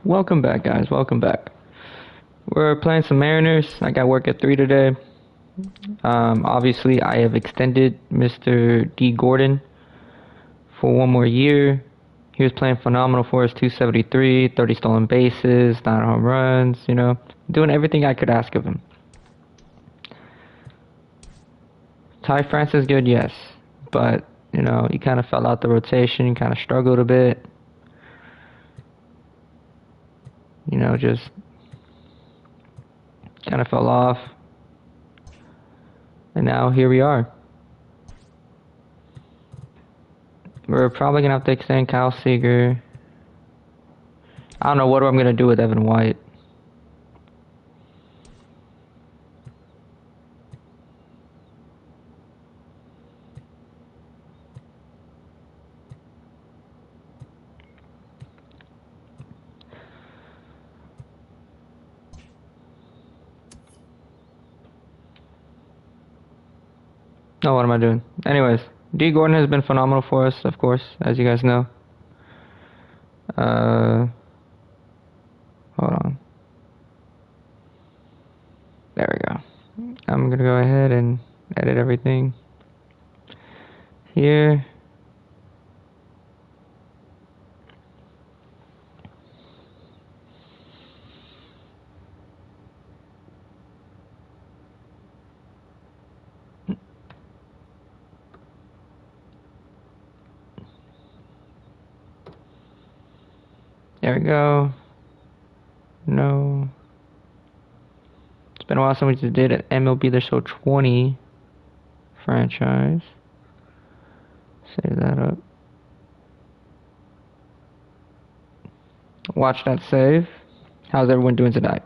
Welcome back, guys. Welcome back. We're playing some Mariners. I got work at 3 today. Obviously, I have extended Mr. D. Gordon for one more year. He was playing phenomenal for us, 273, 30 stolen bases, 9 home runs, doing everything I could ask of him. Ty France is good, yes, but, he kind of fell out the rotation, kind of struggled a bit. Just kind of fell off. And now here we are. We're probably going to have to extend Kyle Seager. I don't know what I'm going to do with Evan White. No, what am I doing? Anyways, D. Gordon has been phenomenal for us, of course, as you guys know. Hold on. There we go. I'm gonna go ahead and edit everything here. There we go. No. It's been a while since we did an MLB The Show 20 franchise. Save that up. Watch that save. How's everyone doing tonight?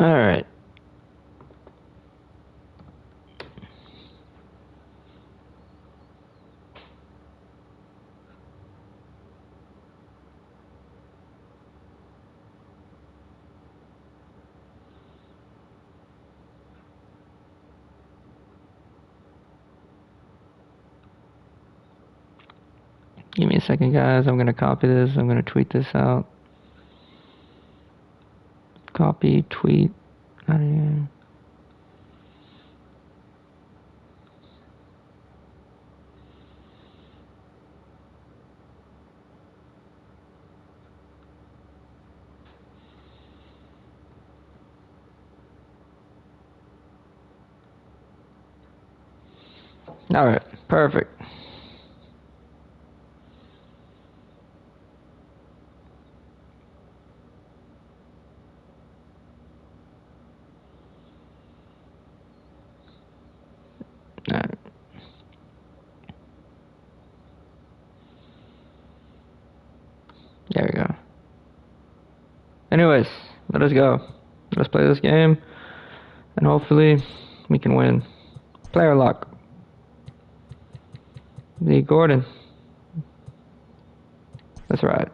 Alright. Give me a second, guys. I'm gonna copy this. I'm gonna tweet this out. Copy, tweet, out of here. Alright, perfect. Alright. There we go. Anyways, let us go. Let's play this game, and hopefully we can win. Player lock. D. Gordon. That's right.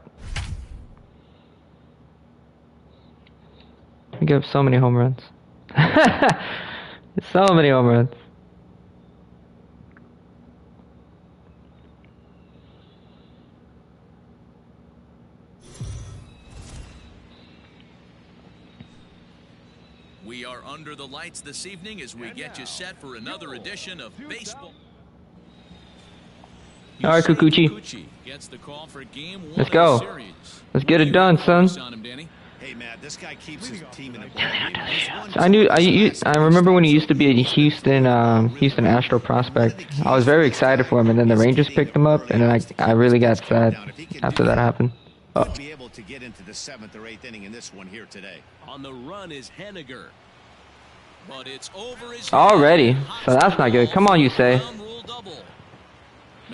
We give so many home runs. So many home runs. We We are under the lights this evening as we get you set for another edition of baseball. All right, Kikuchi. Gets the call for game 1 Let's go. of the series. Let's get it done, son. Hey, Matt, this guy keeps his team in a I remember when he used to be a Houston Astro prospect. I was very excited for him, and then the Rangers picked him up, and then I really got sad after that happened. Could be able to get into the 7th or 8th inning in this one here today. On the run is Henniger. But it's over his Already, so that's not good. Come on, you say.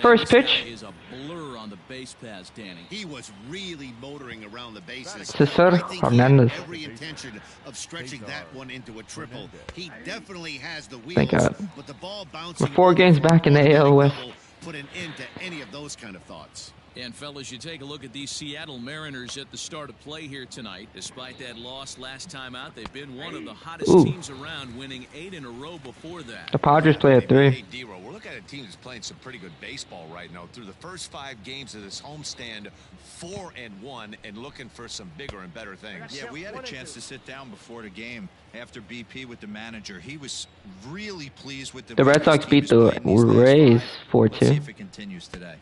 First pitch. Is a blur on the base pass, Danny. He was really motoring around the bases. Cesar I think he had Hernandez. every intention of stretching that one into a triple. He definitely has the wheels, Thank God. but the ball bouncing. We're 4 games back in the AL West. Put an end to any of those kind of thoughts. And fellas, you take a look at these Seattle Mariners at the start of play here tonight. Despite that loss last time out, they've been one of the hottest teams around, winning 8 in a row before that. The Padres play at 3. Hey, D-Row, we're looking at a team that's playing some pretty good baseball right now. Through the first 5 games of this homestand, 4-1, and looking for some bigger and better things. Yeah, we had a chance to sit down before the game after BP with the manager. He was really pleased with The Red Sox beat the Rays 4-2. See if it continues today.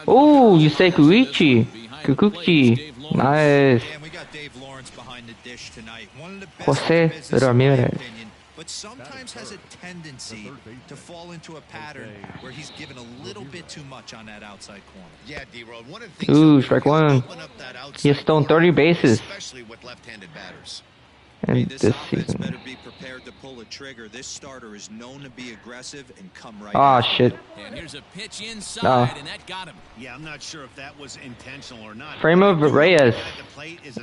Oh, you say Kuichi. Kukuchi. Nice. And we got Dave Lawrence behind the dish tonight. One of the best Jose business, in my Ramirez. opinion, but sometimes has a tendency to fall into a pattern where he's given a little bit too much on that outside corner. Yeah, D-Road. One of the things Ooh, strike 1. He has stolen 30 bases. Especially with left-handed batters. And This this offense season. better be prepared to pull a trigger. This starter is known to be aggressive and come right Ah, out. shit. And here's a pitch inside, and that got him. Yeah, I'm not sure if that was intentional or not. Fremont Reyes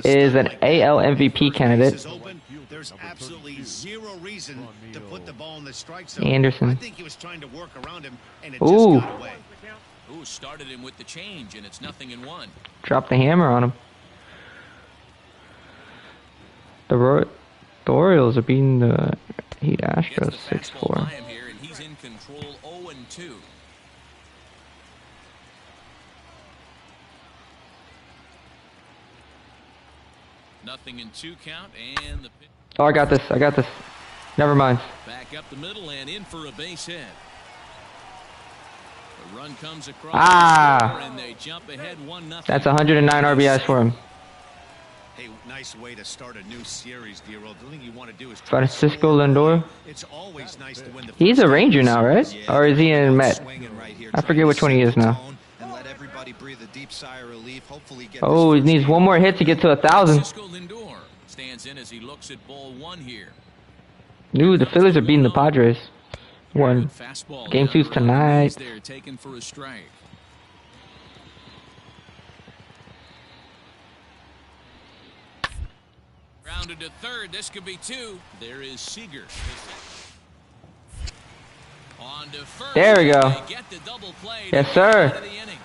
is an AL MVP candidate. There's absolutely zero reason to put the ball in the strike zone. Anderson. I think he was trying to work around him, and it Ooh. just got away. Ooh, started him with the change, and it's 0-1. Drop the hammer on him. The Orioles are beating the Heat Astros Gets the fastball 6-4. by him here, and he's in control 0-2. Nothing in 2 count, and the pitch Oh, I got this. I got this. Never mind. back up the middle and in for a base hit. The run comes across Ah. the score, and they jump ahead 1-0. That's 109 RBIs for him. Hey, nice way to start a new series, D-Roll. The thing you want to do is Francisco Lindor. It's always nice to win the He's a first Ranger game. now, right? Or is he in Met? I forget which one he is now. And let everybody breathe a deep sigh of relief. Hopefully get Oh, he this needs one more hit to get to 1,000. Francisco Lindor stands in as he looks at ball 1 here. Ooh, the Phillies are beating the Padres. One. Fastball Game down 2's around the knees tonight. there, taken for a strike. Rounded to third. This could be 2. There is Seager. On to first. There we go. They get the double play to Yes, get sir. out of the inning.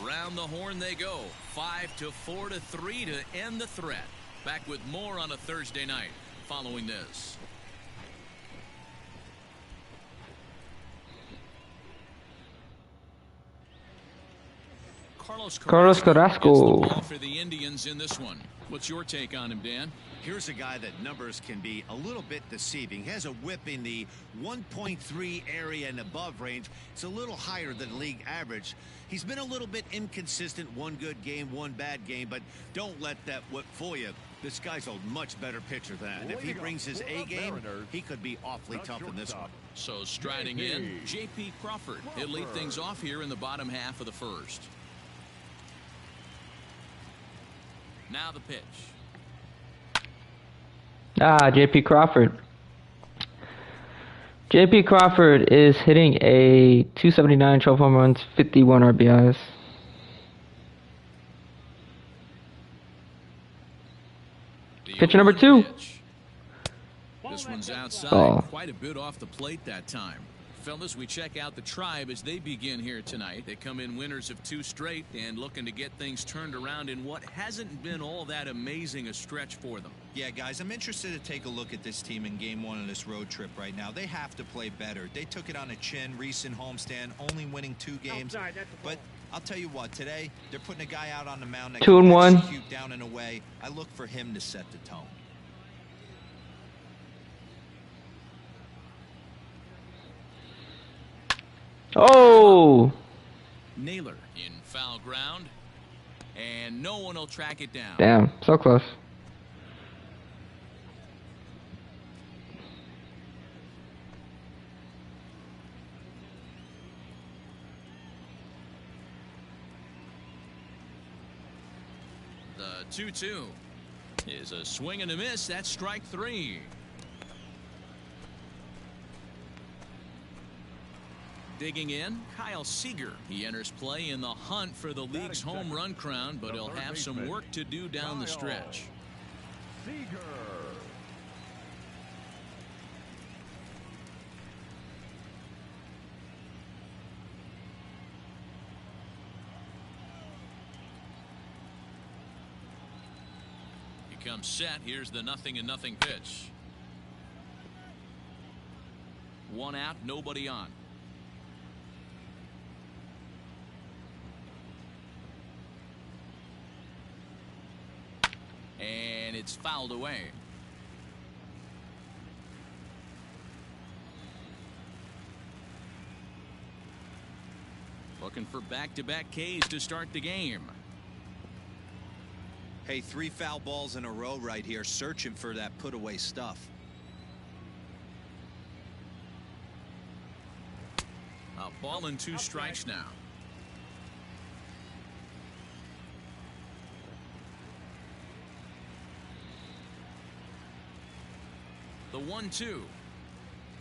Around the horn they go. 5-4 to 3 to end the threat. Back with more on a Thursday night following this. Carlos Carrasco. gets the ball for the Indians in this one. What's your take on him, Dan? Here's a guy that numbers can be a little bit deceiving. He has a whip in the 1.3 area and above range. It's a little higher than league average. He's been a little bit inconsistent. One good game, one bad game, but don't let that whip fool you. This guy's a much better pitcher than that. And if he brings his A game, he could be awfully tough in this one. So striding in, J.P. Crawford. He'll lead things off here in the bottom half of the first. Now the pitch. Ah, J.P. Crawford. J.P. Crawford is hitting a 279, 12 home runs, 51 RBIs. Pitch number 2. Pitch. This one's outside, Oh. quite a bit off the plate that time. Fellas, we check out the Tribe as they begin here tonight. They come in winners of 2 straight and looking to get things turned around in what hasn't been all that amazing a stretch for them. Yeah, guys, I'm interested to take a look at this team in game 1 of this road trip right now. They have to play better. They took it on the chin, recent homestand, only winning 2 games. But I'll tell you what, today they're putting a guy out on the mound that 2-1. execute down and away. I look for him to set the tone. Oh! Naylor in foul ground, and no one will track it down. Damn, so close. The 2-2 is a swing and a miss. That's strike 3. Digging in, Kyle Seager. He enters play in the hunt for the league's home run crown, but he'll have some work to do down the stretch. Seager. He comes set. Here's the 0-0 pitch. 1 out, nobody on. And it's fouled away. Looking for back-to-back Ks to start the game. Hey, 3 foul balls in a row right here, searching for that put-away stuff. A ball and 2 strikes now. The 1-2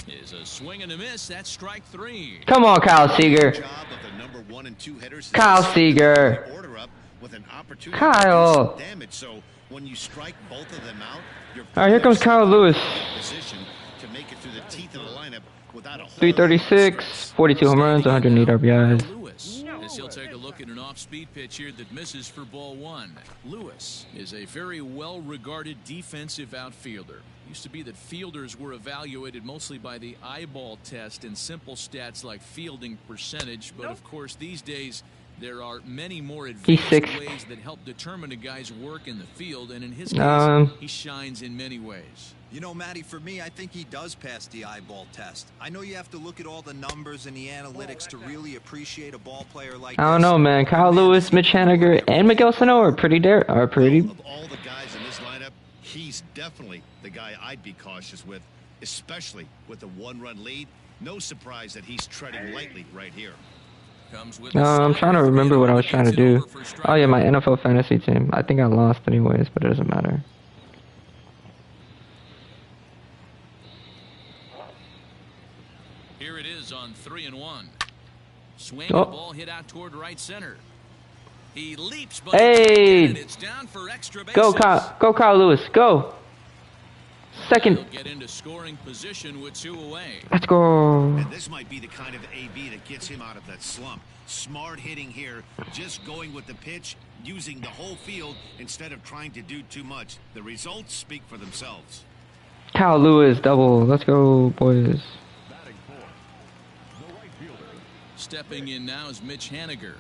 is a swing and a miss. That's strike 3. Come on, Kyle Seager. Job of the number 1 and 2 hitters. Kyle Seager. Order up with an opportunity Kyle. to do some damage. So when you strike both of them out, you're All right, here comes Kyle Lewis. position to make it through the teeth of the lineup without a whole 336, 42 home runs, 108 RBIs. Lewis, as he'll take a look at an off-speed pitch here that misses for ball 1. Lewis is a very well-regarded defensive outfielder. Used to be that fielders were evaluated mostly by the eyeball test and simple stats like fielding percentage, but of course these days there are many more advanced ways that help determine a guy's work in the field, and in his case he shines in many ways. You know, Matty, for me, I think he does pass the eyeball test. I know you have to look at all the numbers and the analytics to really appreciate a ball player like I don't know, man. Kyle Lewis, Mitch Haniger, and Miguel Sano are pretty. Of all the guys in this lineup, he's definitely the guy I'd be cautious with, especially with the 1-run lead. No surprise that he's treading lightly right here. I'm trying to remember what I was trying to do. Oh yeah, my NFL fantasy team. I think I lost anyways, but it doesn't matter. Here it is on 3-1. Swing, the ball hit out toward right center. He leaps, but it's down for extra bases. Go Kyle Lewis, go. Second. He'll get into scoring position with 2 away. Let's go. And this might be the kind of AB that gets him out of that slump. Smart hitting here, just going with the pitch, using the whole field instead of trying to do too much. The results speak for themselves. Kyle Lewis, double. Let's go, boys. Stepping in now is Mitch Haniger,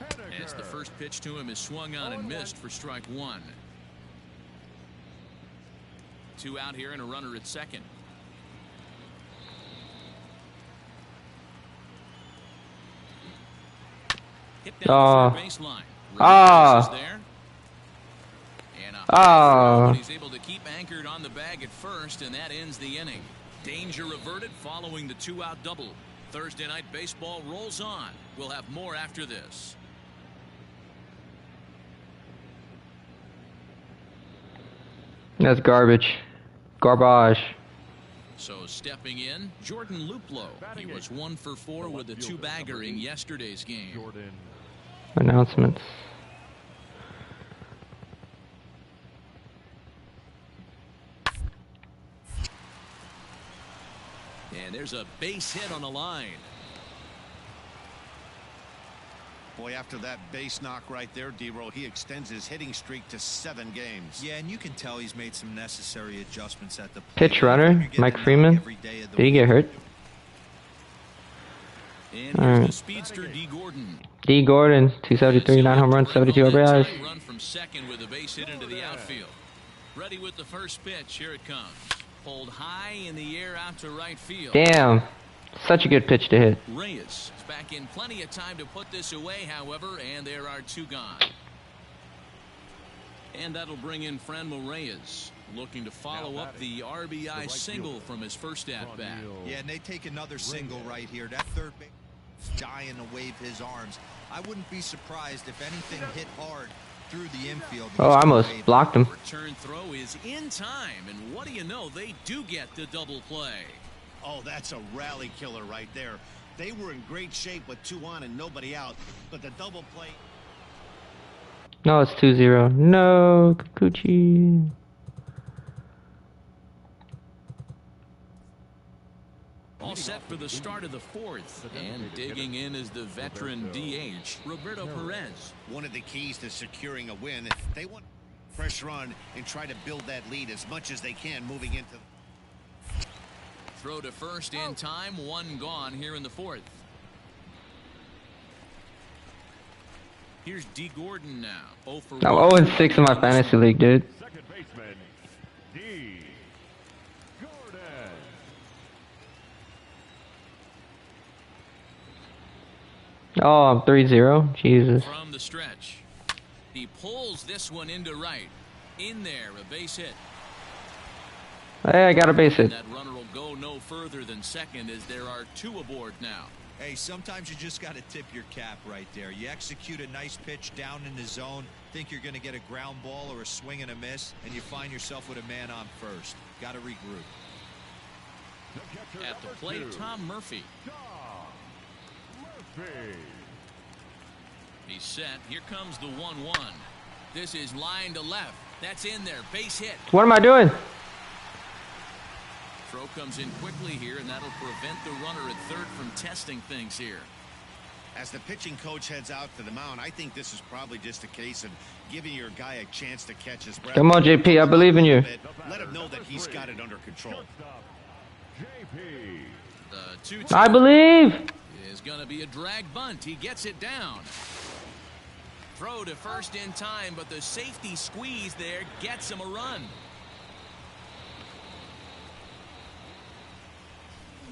as the first pitch to him is swung on and missed for strike 1. 2 out here and a runner at second. Hit down the third baseline. There. And he's able to keep anchored on the bag at first, and that ends the inning. Danger averted following the 2-out double. Thursday night baseball rolls on. We'll have more after this. That's garbage. Garbage. So stepping in, Jordan Luplow. He was 1 for 4 with a 2-bagger in yesterday's game. Announcements. And there's a base hit on the line. Boy, after that base knock right there, D-Roll, he extends his hitting streak to 7 games. Yeah, and you can tell he's made some necessary adjustments at the plate. Pitch runner, Mike Freeman. Did he get hurt? And here's the speedster D. Gordon. D. Gordon, 273, 9 home runs, 72 RBIs. Run from second with a base hit into the outfield. Ready with the first pitch. Here it comes. Pulled high in the air out to right field. Damn. Such a good pitch to hit. Reyes is back in plenty of time to put this away, however, and there are 2 gone. And that'll bring in Franmil Reyes, looking to follow up the RBI single from his first at-bat. Yeah, and they take another single right here. That third base dying to wave his arms. I wouldn't be surprised if anything hit hard through the infield. Oh, I almost blocked him. Return throw is in time, and what do you know? They do get the double play. Oh, that's a rally killer right there. They were in great shape with 2 on and nobody out, but the double play. No, it's 2-0. No, Kikuchi. All set for the start of the 4th, and digging in is the veteran DH, Roberto Perez. One of the keys to securing a win, they want pressure on and try to build that lead as much as they can moving into. Throw to first in time, 1 gone here in the 4th. Here's D. Gordon now. 0 for 1. I'm 0-6 in my fantasy league, dude. Second baseman, D. Gordon. Oh, I'm 3-0. Jesus. From the stretch. He pulls this one into right. In there, a base hit. Hey, I got a base hit. That runner will go no further than second as there are 2 aboard now. Hey, sometimes you just got to tip your cap right there. You execute a nice pitch down in the zone, think you're going to get a ground ball or a swing and a miss, and you find yourself with a man on first. Got to regroup. At the plate, Tom Murphy. He's set. Here comes the 1-1. This is line to left. That's in there. Base hit. What am I doing? Throw comes in quickly here, and that'll prevent the runner at third from testing things here. As the pitching coach heads out to the mound, I think this is probably just a case of giving your guy a chance to catch his breath. Come on, JP. I believe in you. Let him know that he's got it under control. The 2-2 I believe. is going to be a drag bunt. He gets it down. Throw to first in time, but the safety squeeze there gets him a run.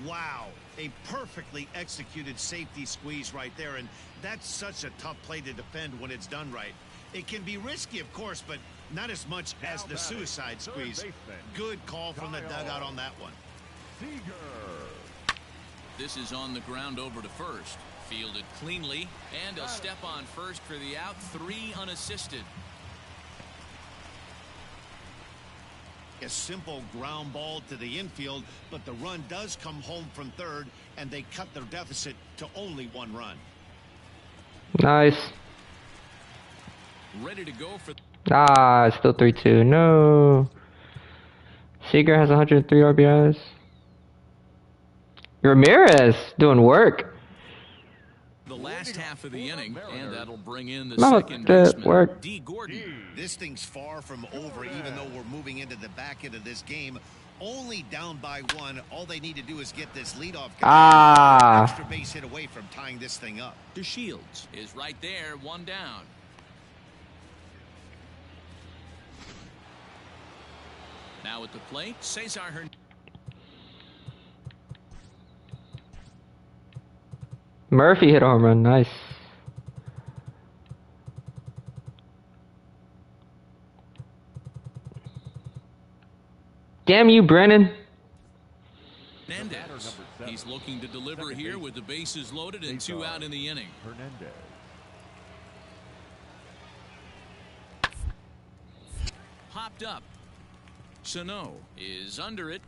Wow, a perfectly executed safety squeeze right there, and that's such a tough play to defend when it's done right. It can be risky, of course, but not as much as the suicide squeeze. Good call from the dugout on that one. This is on the ground over to first. Fielded cleanly, and a step on first for the out. 3 unassisted. A simple ground ball to the infield, but the run does come home from third, and they cut their deficit to only 1 run. Nice. Ready to go for. Ah, it's still 3-2. No. Seager has 103 RBIs. Ramirez doing work. The last half of the inning, and that'll bring in the No, second that baseman, worked. D. Gordon. This thing's far from over, even though we're moving into the back end of this game. Only down by 1. All they need to do is get this leadoff guy extra base hit away from tying this thing up. To Shields is right there, 1 down. Now at the plate, Cesar Hernandez. Murphy hit a home run. Nice. Damn you, Brennan. He's looking to deliver here with the bases loaded and 2 out in the inning. Popped up. Sano is under it.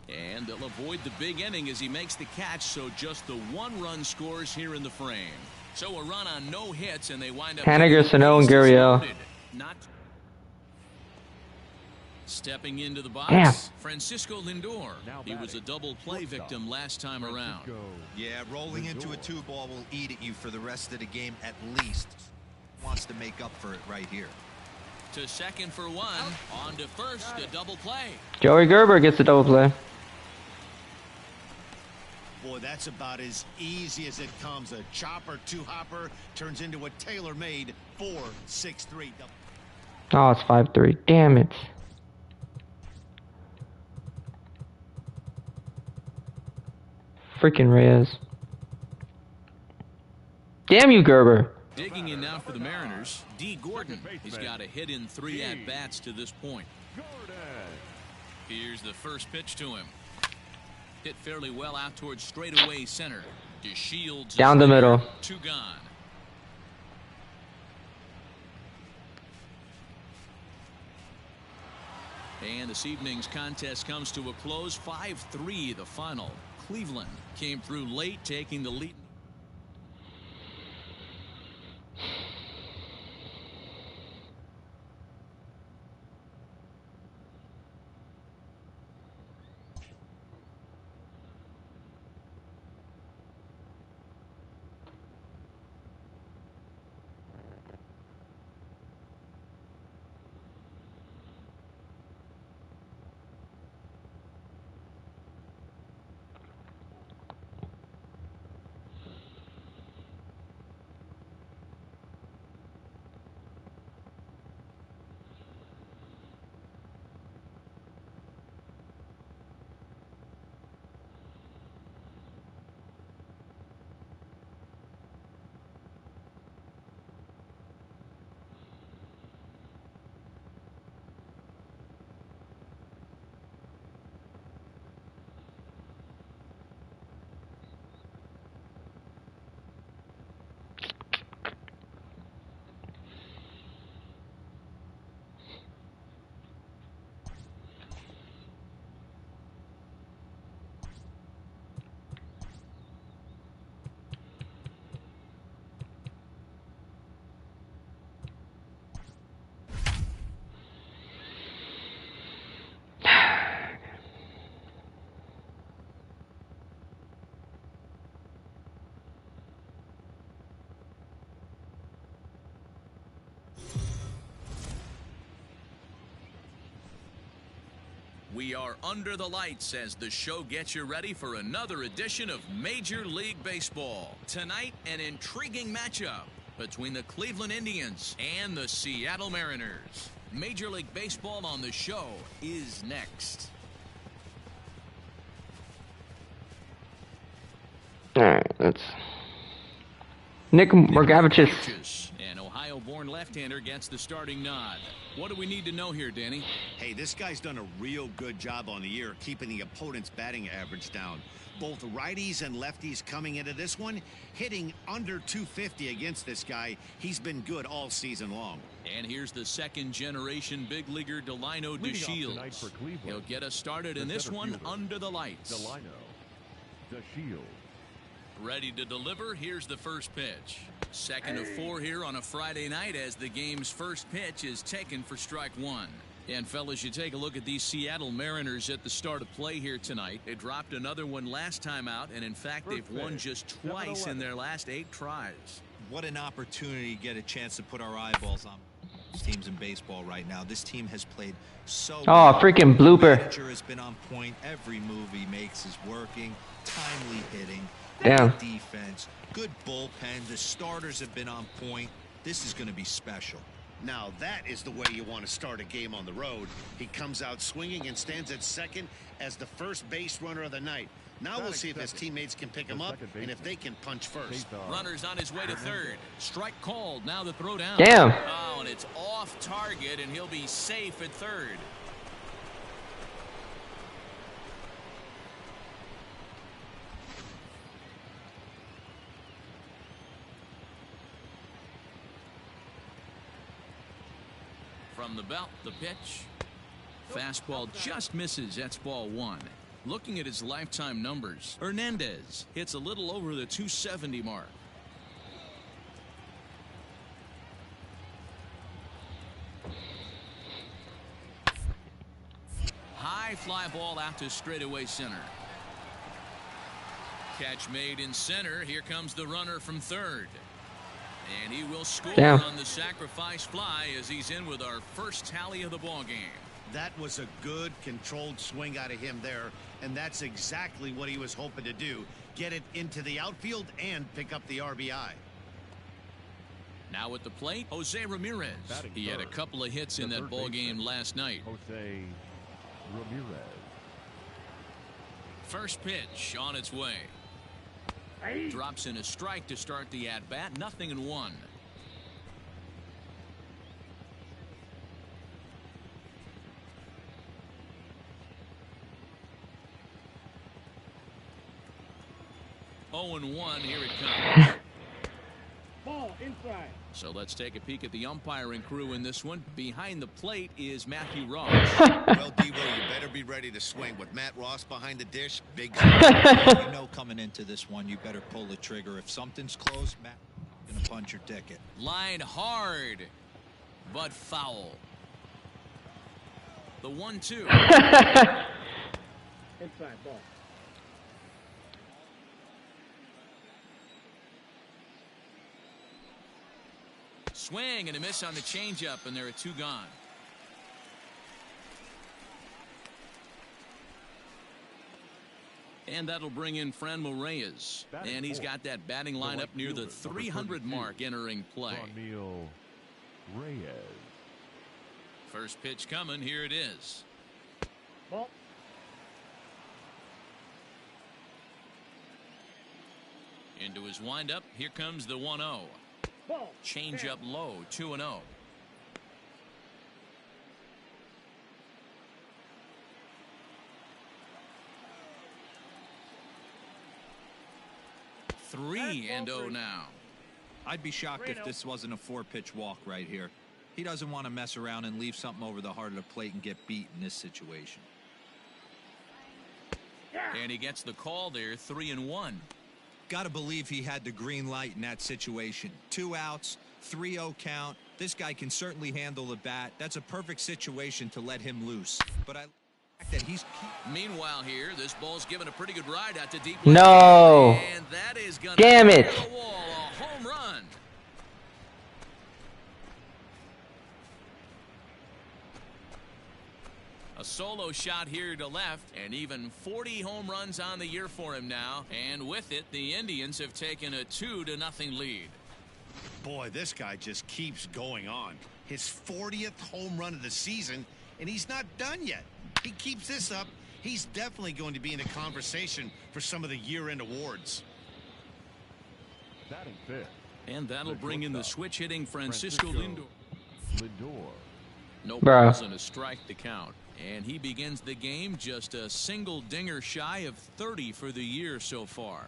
And they'll avoid the big inning as he makes the catch, so just the 1 run scores here in the frame. So a run on no hits, and they wind up. Haniger, Sano, and Gurriel. Not stepping into the box. Damn. Francisco Lindor. He was a double play victim last time around. Yeah, rolling into a 2-ball will eat at you for the rest of the game at least. Wants to make up for it right here. To second for 1. On to first, a double play. Joey Gerber gets the double play. Boy, that's about as easy as it comes. A chopper 2-hopper turns into a tailor-made 4-6-3. Oh, it's 5-3. Damn it. freaking Reyes. Damn you, Gerber. Digging in now for the Mariners, D. Gordon. He's got a hit in 3 at-bats to this point. Here's the first pitch to him. Hit fairly well out towards straightaway center. DeShields down the middle. 2 gone. And this evening's contest comes to a close. 5-3 the final. Cleveland came through late, taking the lead. We are under the lights as the show gets you ready for another edition of Major League Baseball. Tonight, an intriguing matchup between the Cleveland Indians and the Seattle Mariners. Major League Baseball on the show is next. All right, let's. Nick Margavich's. An Ohio-born left-hander gets the starting nod. What do we need to know here, Danny? Hey, this guy's done a real good job on the year keeping the opponent's batting average down. Both righties and lefties coming into this one hitting under 250 against this guy. He's been good all season long. And here's the second-generation big leaguer Delino DeShields. He'll get us started in this one under the lights. Delino DeShields. Ready to deliver. Here's the first pitch. Second of 4 here on a Friday night as the game's first pitch is taken for strike 1. And fellas, you take a look at these Seattle Mariners at the start of play here tonight. They dropped another one last time out, and in fact they've won just twice in their last 8 tries. What an opportunity to get a chance to put our eyeballs on teams in baseball right now. This team has played so well. well. Freaking blooper. The manager has been on point. Every move he makes is working. Timely hitting. Damn. Good defense. Good bullpen. The starters have been on point. This is going to be special. Now that is the way you want to start a game on the road. He comes out swinging and stands at second as the first base runner of the night. Now we'll see if his teammates can pick him up and if they can punch first. Runner's on his way to third. Strike called. Now the throw down. Damn. Oh, and it's off target, and he'll be safe at third. From the belt, the pitch. Fastball just misses. That's ball 1. Looking at his lifetime numbers, Hernandez hits a little over the 270 mark. High fly ball out to straightaway center. Catch made in center. Here comes the runner from third. And he will score on the sacrifice fly as he's in with our first tally of the ball game. That was a good controlled swing out of him there, and that's exactly what he was hoping to do. Get it into the outfield and pick up the RBI. Now at the plate, Jose Ramirez. He had a couple of hits in that ball game last night. Jose Ramirez. First pitch on its way. Drops in a strike to start the at-bat. 0-1. Oh and 1, here it comes. Ball inside. So let's take a peek at the umpiring crew in this one. Behind the plate is Matthew Ross. Well, Devo, you better be ready to swing. With Matt Ross behind the dish, big. You know, coming into this one, you better pull the trigger. If something's close, Matt gonna punch your ticket. Line hard, but foul. The 1-2. Inside ball. Swing and a miss on the changeup, and there are 2 gone. And that'll bring in Franmil Reyes. And he's got that batting lineup near the 300 mark entering play. Reyes. First pitch coming. Here it is. Ball. Into his windup. Here comes the 1-0. Ball. Change up low. 2-0. Three and 0 now. I'd be shocked if this wasn't a 4-pitch walk right here. He doesn't want to mess around and leave something over the heart of the plate and get beat in this situation. And he gets the call there. 3-1. Got to believe he had the green light in that situation. 2 outs, 3-0 count. This guy can certainly handle the bat. That's a perfect situation to let him loose. But I like that he's. Meanwhile, here, this ball's given a pretty good ride out to deep. No. And that is gonna Damn it. hit the wall. A home run. A solo shot here to left, and even 40 home runs on the year for him now. And with it, the Indians have taken a 2-0 lead. Boy, this guy just keeps going on. His 40th home run of the season, and he's not done yet. He keeps this up, he's definitely going to be in a conversation for some of the year-end awards. Batting fifth. And that'll bring in the switch hitting Francisco Lindor. Lindor. No Bruh. balls and a strike to count. And he begins the game just a single dinger shy of 30 for the year so far.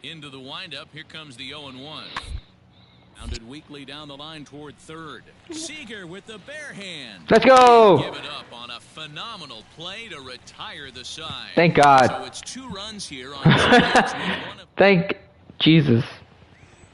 Into the windup. Here comes the 0-1. Pounded weakly down the line toward third. Seager with the bare hand. Let's go. Give it up on a phenomenal play to retire the side. Thank God. So it's 2 runs here on 2 hits with one of. Thank Jesus.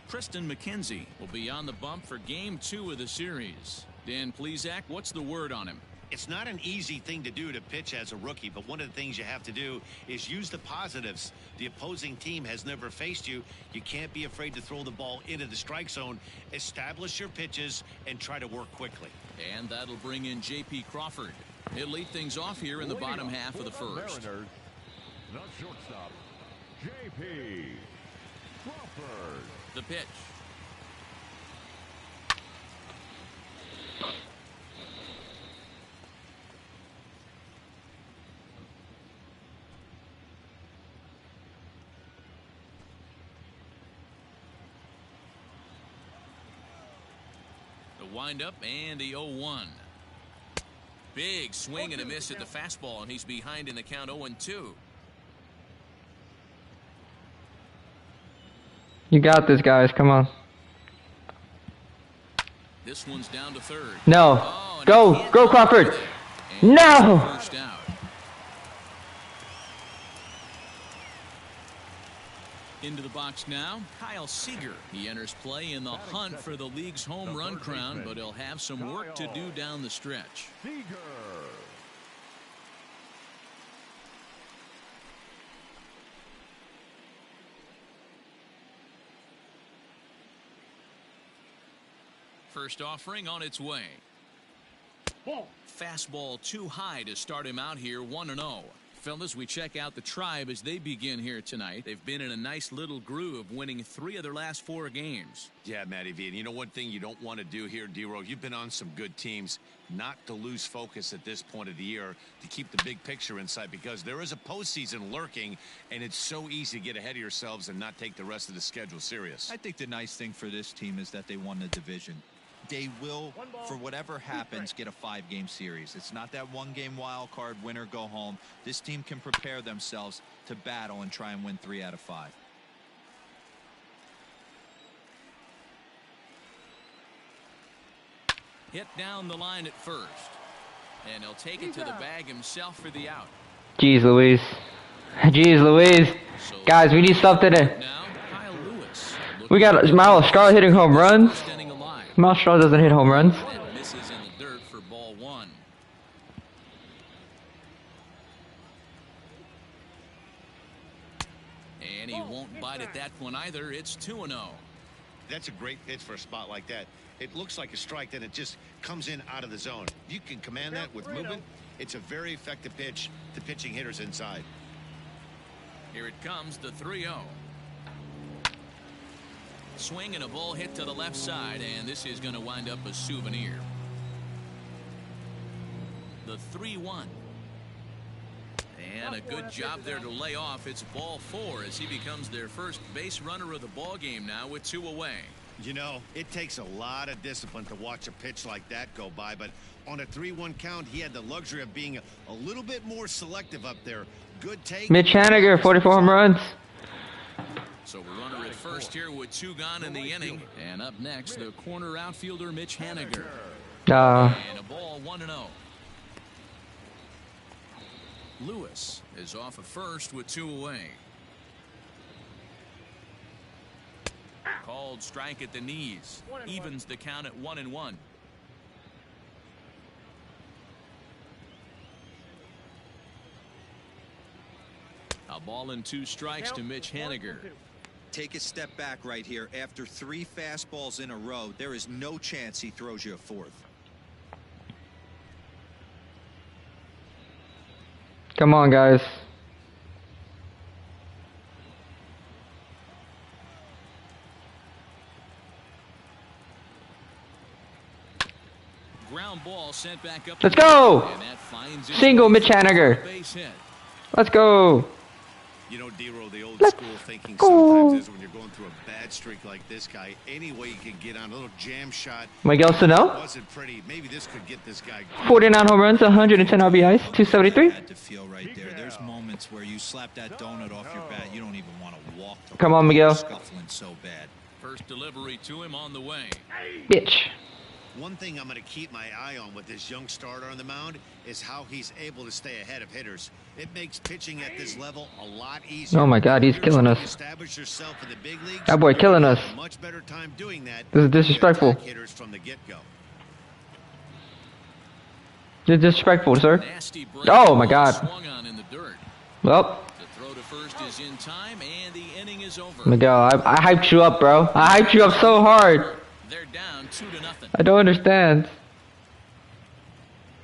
Kristen McKenzie will be on the bump for game 2 of the series. Dan Plesac, what's the word on him? It's not an easy thing to do to pitch as a rookie, but one of the things you have to do is use the positives. The opposing team has never faced you. You can't be afraid to throw the ball into the strike zone, establish your pitches, and try to work quickly. And that'll bring in J.P. Crawford. He'll lead things off here in the bottom half of the first. Mariners, the shortstop, J.P. Crawford. The pitch. The windup and the 0-1. Big swing and a miss at the fastball, and he's behind in the count 0-2. You got this, guys. Come on. This one's down to third. No. Oh, and he Go. can't Go, get Crawford. it. And No. First out. Into the box now, Kyle Seager. He enters play in the hunt for the league's home run crown, but he'll have some work to do down the stretch. Seager. First offering on its way. Ball. Fastball too high to start him out here. 1-0. Fellas, we check out the Tribe as they begin here tonight. They've been in a nice little groove, winning 3 of their last 4 games. Yeah, Matty V. And you know one thing you don't want to do here, D-Row, you've been on some good teams, not to lose focus at this point of the year, to keep the big picture in sight, because there is a postseason lurking, and it's so easy to get ahead of yourselves and not take the rest of the schedule serious. I think the nice thing for this team is that they won the division. They will, for whatever happens, get a 5-game series. It's not that 1-game wild card, winner go home. This team can prepare themselves to battle and try and win 3 out of 5. Hit down the line at first. And he'll take it to the bag himself for the out. Jeez Louise. Jeez Louise. Guys, we need something to... Now, Kyle Lewis. We got Miles Straw hitting home runs. Extending a line. Miles Straw doesn't hit home runs. And misses in the dirt for ball 1. And he won't bite at that one either. It's 2-0. That's a great pitch for a spot like that. It looks like a strike, then it just comes in out of the zone. You can command that with movement. It's a very effective pitch to pitching hitters inside. Here it comes, the 3-0. Swing and a ball hit to the left side, and this is going to wind up a souvenir. The 3-1. And a good job there to lay off. It's ball 4 as he becomes their first base runner of the ball game now with 2 away. You know, it takes a lot of discipline to watch a pitch like that go by, but on a 3-1 count, he had the luxury of being a little bit more selective up there. Good take. Mitch Haniger, 44 home runs. So we're runner at first here with 2 gone in the inning. And up next, the corner outfielder, Mitch Haniger. And a ball 1-0. Lewis is off at first with 2 away. Called strike at the knees. Evens the count at 1-1. A ball and 2 strikes to Mitch Haniger. Take a step back right here. After 3 fastballs in a row, there is no chance he throws you a 4th. Come on, guys. Ground ball sent back up. Let's go! And that finds Single Mitch Haniger. Base hit. Let's go. You know, D-Row, the old Let's school thinking go. sometimes is when you're going through a bad streak like this guy, any way you can get on a little jam shot. Miguel Sano. Wasn't pretty. Maybe this could get this guy. 49 home runs, 110 RBIs, 273. Had to feel right there. There's moments where you slap that donut off your bat, you don't even want to walk. Come on, Miguel. Scuffling so bad. First delivery to him on the way. Bitch. One thing I'm going to keep my eye on with this young starter on the mound is how he's able to stay ahead of hitters. It makes pitching at this level a lot easier. Oh my God, he's killing us. Establish yourself in the big leagues. That boy killing us. Much better time doing that. This is disrespectful. Hitters from the get-go. This is disrespectful, sir. Nasty break Oh my God. swung on in the dirt. Well, The throw to first is in time, and the inning is over. Miguel, I hyped you up, bro. I hyped you up so hard. They're down 2-0. I don't understand.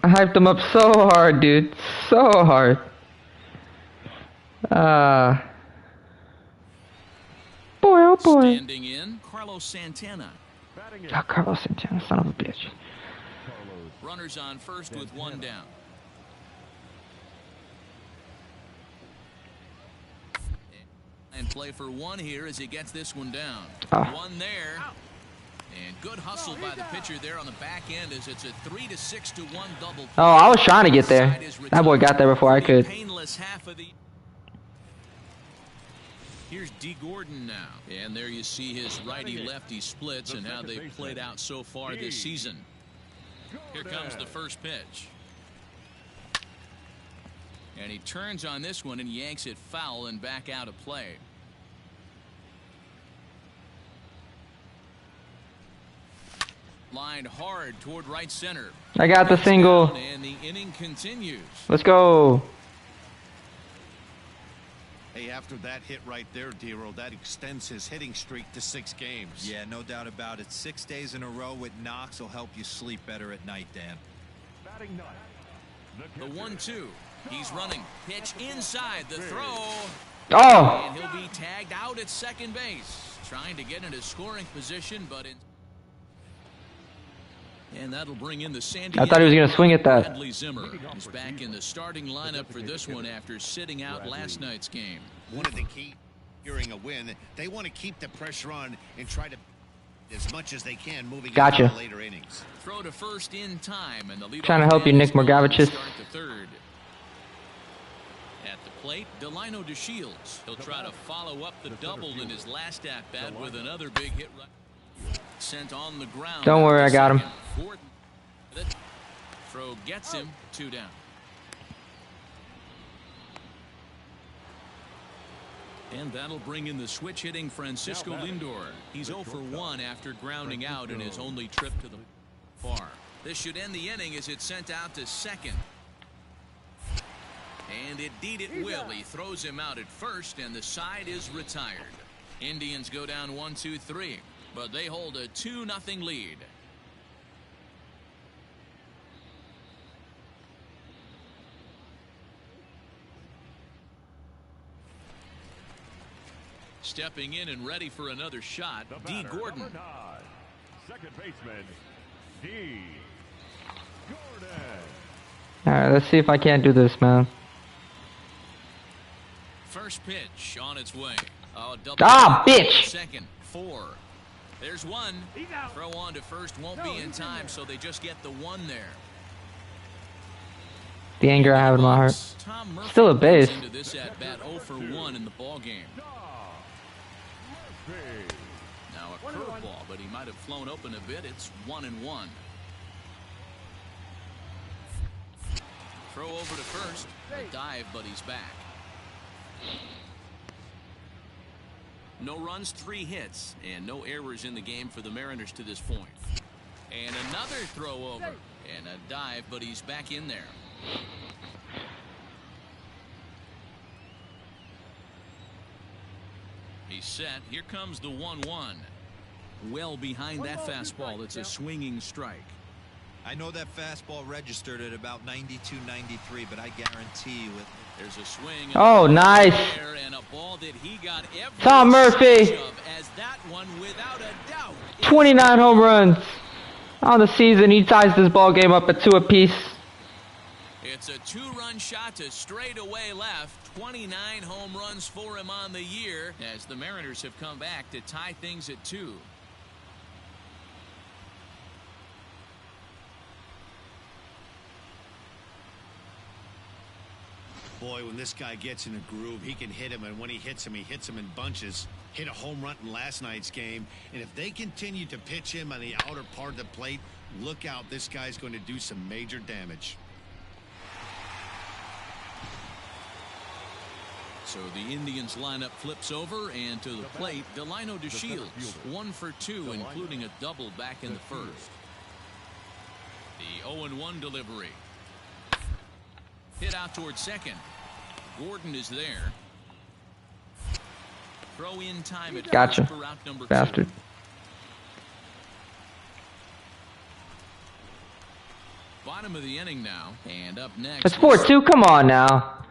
I hyped them up so hard, dude. So hard. Boy, oh boy. Standing in, Carlos Santana. Oh, Carlos Santana, son of a bitch. Runners on first with 1 down. And play for 1 here as he gets this one down. 1 there. And good hustle by the pitcher there on the back end as it's a 3-6-1 double. Oh, I was trying to get there. That boy got there before I could. Painless half of the. Here's D. Gordon now. And there you see his righty-lefty splits and how they've played out so far this season. Here comes the first pitch. And he turns on this one and yanks it foul and back out of play. Lined hard toward right center. I got the single. And the inning continues. Let's go. Hey, after that hit right there, D-Row, that extends his hitting streak to 6 games. Yeah, no doubt about it. 6 days in a row with knocks will help you sleep better at night, Dan. The 1-2. He's running. Pitch inside the throw. Oh! And he'll be tagged out at second base. Trying to get into scoring position, but and that'll bring in the Sandy. I thought he was going to swing at that. Bradley Zimmer is back in the starting lineup for this one after sitting out last night's game. One of the key during a win, they want to keep the pressure on and try to as much as they can moving into the later innings. Throw to first in time, and the lead trying to help you, Nick Morgavicius. Start the third. At the plate, Delino DeShields. He'll try to follow up the double in his last at bat with another big hit. Sent on the ground. Don't worry, I got him. Throw gets him 2 down. And that'll bring in the switch hitting Francisco Lindor. He's 0 for 1 after grounding out in his only trip to the far. This should end the inning as it's sent out to second. And indeed it will. He throws him out at first, and the side is retired. Indians go down 1-2-3, but they hold a 2-0 lead. Stepping in and ready for another shot, D. Gordon. Second baseman, D. Gordon. Alright, let's see if I can't do this, man. First pitch on its way. Bitch! Second, 4. There's one. Throw on to first won't be in time, so they just get the 1 there. The anger I have in my heart. Tom Murphy Still a base. into this at bat 0 for 1 in the ball game. Now a curveball, but he might have flown open a bit. It's 1-1. Throw over to first. A dive, but he's back. No runs, 3 hits, and no errors in the game for the Mariners to this point. And another throw over, and a dive, but he's back in there. He's set. Here comes the 1-1. Well behind that fastball. It's a swinging strike. I know that fastball registered at about 92, 93, but I guarantee you there's a swing. Oh, nice. And a ball that he got every Tom Murphy. as that one without a doubt. 29 home runs on the season. He ties this ball game up at 2 apiece. It's a 2-run shot to straightaway left. 29 home runs for him on the year as the Mariners have come back to tie things at 2. Boy, when this guy gets in a groove, he can hit him, and when he hits him in bunches. Hit a home run in last night's game, and if they continue to pitch him on the outer part of the plate, look out, this guy's going to do some major damage. So the Indians lineup flips over, and to the plate, Delino DeShields, 1 for 2, including a double back in the first. The 0-1 delivery. Hit out towards second. Gordon is there. Throw in time at Gotcha. for route number 2. Bastard. Bottom of the inning now, and up next. It's 4-2. Come on now.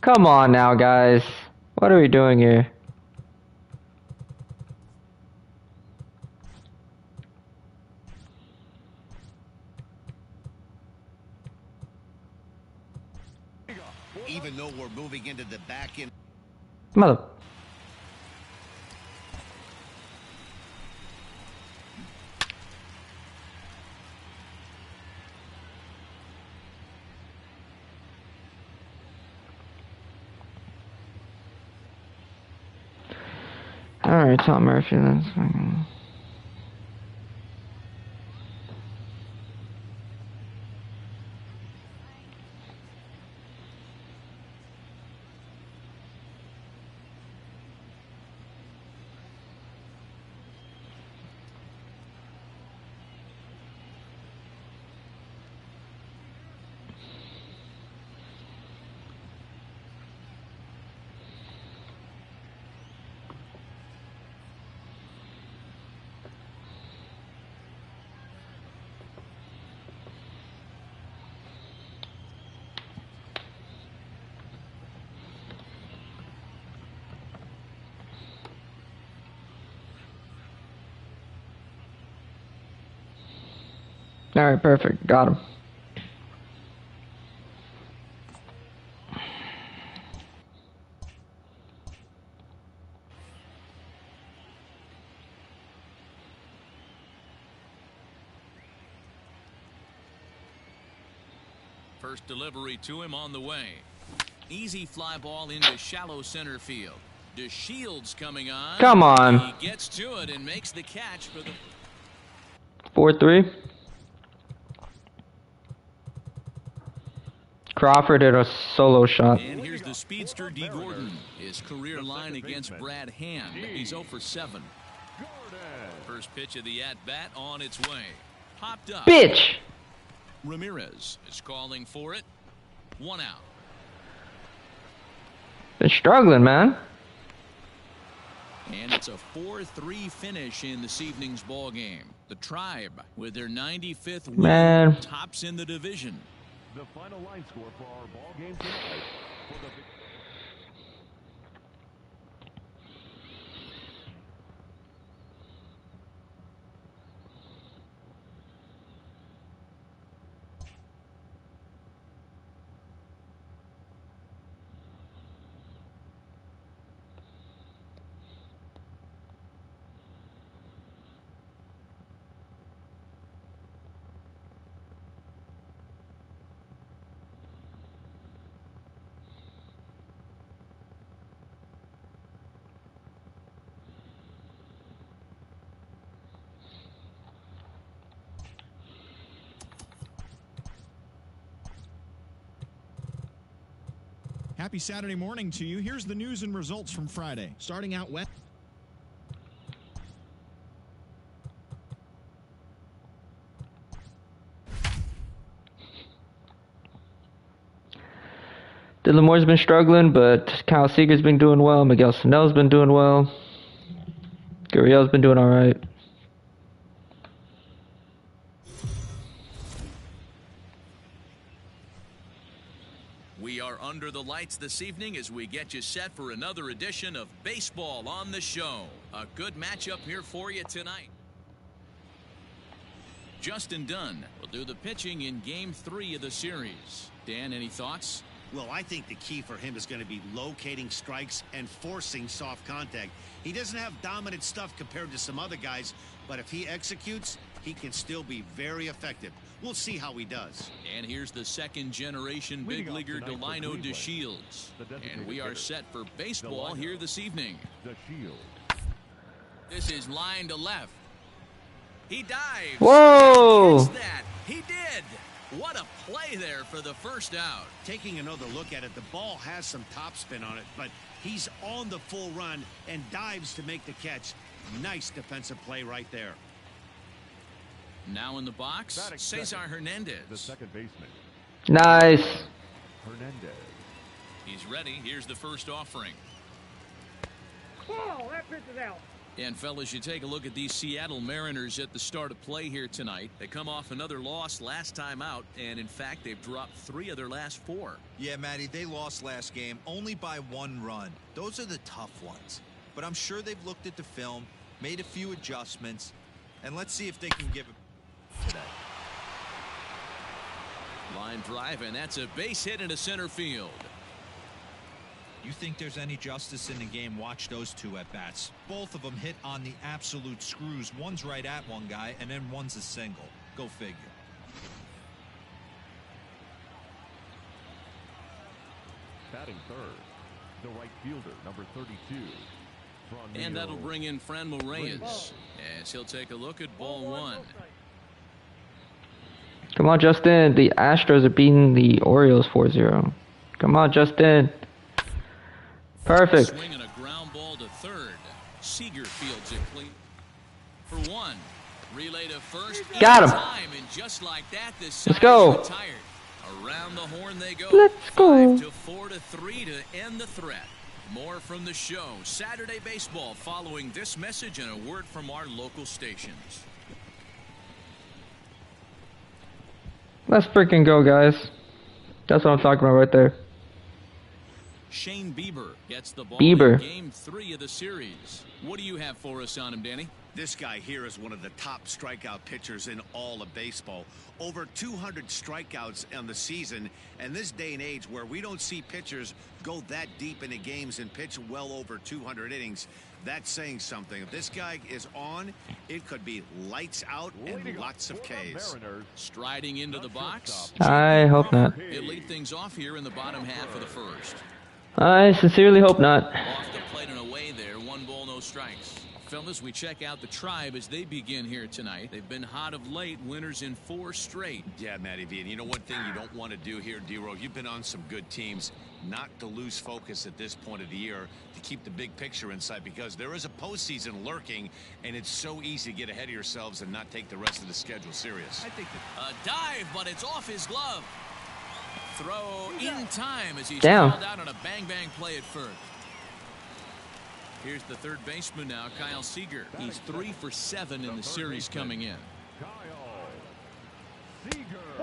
Come on now, guys. What are we doing here? Even though we're moving into the back end. Mother. All right, Tom Murphy. That's fucking. All right, perfect. Got him. First delivery to him on the way. Easy fly ball into shallow center field. DeShields coming on. Come on. He gets to it and makes the catch for the 4-3. Crawford hit a solo shot. And here's the speedster D. Gordon. His career line against Brad Hand. He's 0 for 7. First pitch of the at-bat on its way. Popped up. Bitch! Ramirez is calling for it. 1 out. Been struggling, man. And it's a 4-3 finish in this evening's ball game. The Tribe, with their 95th win, Man. tops in the division. The final line score for our ball game tonight. For the Happy Saturday morning to you. Here's the news and results from Friday. Starting out west. Dylan Moore's been struggling, but Kyle Seager's been doing well. Miguel Sano's been doing well. Gurriel's been doing all right. We are under the lights this evening as we get you set for another edition of Baseball on the Show. A good matchup here for you tonight. Justin Dunn will do the pitching in Game 3 of the series. Dan, any thoughts? Well, I think the key for him is going to be locating strikes and forcing soft contact. He doesn't have dominant stuff compared to some other guys, but if he executes, he can still be very effective. We'll see how he does. And here's the second generation big leaguer Delino DeShields. And we are set for baseball here this evening. This is line to left. He dives. Whoa! Gets that. He did. What a play there for the first out. Taking another look at it, the ball has some topspin on it, but he's on the full run and dives to make the catch. Nice defensive play right there. Now in the box, Cesar Hernandez. The second baseman. Nice. Hernandez. He's ready. Here's the first offering. Oh, that pitch is out. And fellas, you take a look at these Seattle Mariners at the start of play here tonight. They come off another loss last time out, and in fact, they've dropped 3 of their last 4. Yeah, Matty, they lost last game only by 1 run. Those are the tough ones. But I'm sure they've looked at the film, made a few adjustments, and let's see if they can give it today. Line drive, and that's a base hit into center field. You think there's any justice in the game? Watch those 2 at bats. Both of them hit on the absolute screws. One's right at one guy, and then one's a single. Go figure. Batting third, the right fielder, number 32. And that'll bring in Franmil Reyes as he'll take a look at ball 1. Come on, Justin. The Astros are beating the Orioles 4-0. Come on, Justin. Perfect. Swing and a ground ball to third. Seager fields it clean for 1. Relay to first. Got him. Time, and just like that, this Let's go. retired. Around the horn they go. Let's go. 5-4-3 to end the threat. More from the show. Saturday baseball following this message and a word from our local stations. Let's freaking go, guys. That's what I'm talking about right there. Shane Bieber gets the ball Bieber. in Game 3 of the series. What do you have for us on him, Danny? This guy here is one of the top strikeout pitchers in all of baseball. Over 200 strikeouts on the season. And this day and age where we don't see pitchers go that deep into games and pitch well over 200 innings, that's saying something. If this guy is on, it could be lights out and lots of Ks. Striding into the box. I hope not. He'll lead things off here in the bottom half of the first. I sincerely hope not. Off the plate and away there. 1 ball, no strikes. Fellas, we check out the Tribe as they begin here tonight. They've been hot of late, winners in 4 straight. Yeah, Matty V. And you know one thing you don't want to do here, D-Row, you've been on some good teams, not to lose focus at this point of the year, to keep the big picture in sight, because there is a postseason lurking, and it's so easy to get ahead of yourselves and not take the rest of the schedule serious. I think a dive, but it's off his glove. Throw in time as he's Down. called out on a bang-bang play at first. Here's the third baseman now, Kyle Seager. He's 3 for 7 in the series coming in.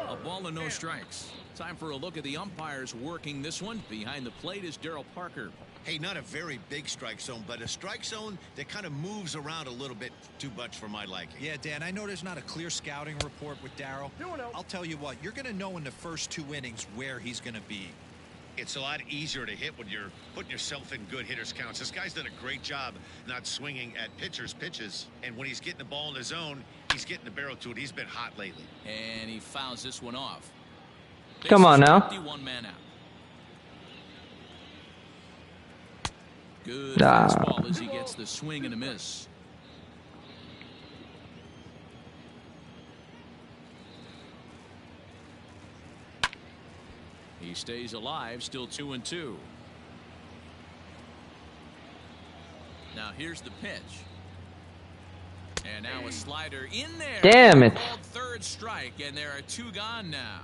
A ball and no strikes. Time for a look at the umpires working this one. Behind the plate is Darryl Parker. Hey, not a very big strike zone, but a strike zone that kind of moves around a little bit too much for my liking. Yeah, Dan, I know there's not a clear scouting report with Darryl. I'll tell you what, you're going to know in the first 2 innings where he's going to be. It's a lot easier to hit when you're putting yourself in good hitters counts. This guy's done a great job not swinging at pitchers' pitches. And when he's getting the ball in the zone, he's getting the barrel to it. He's been hot lately. And he fouls this one off. Come on now. 51 man out. Good Nah. fastball as he gets the swing and a miss. He stays alive, still 2-2. Now here's the pitch. And now a slider in there. Damn it. Called third strike, and there are 2 gone now.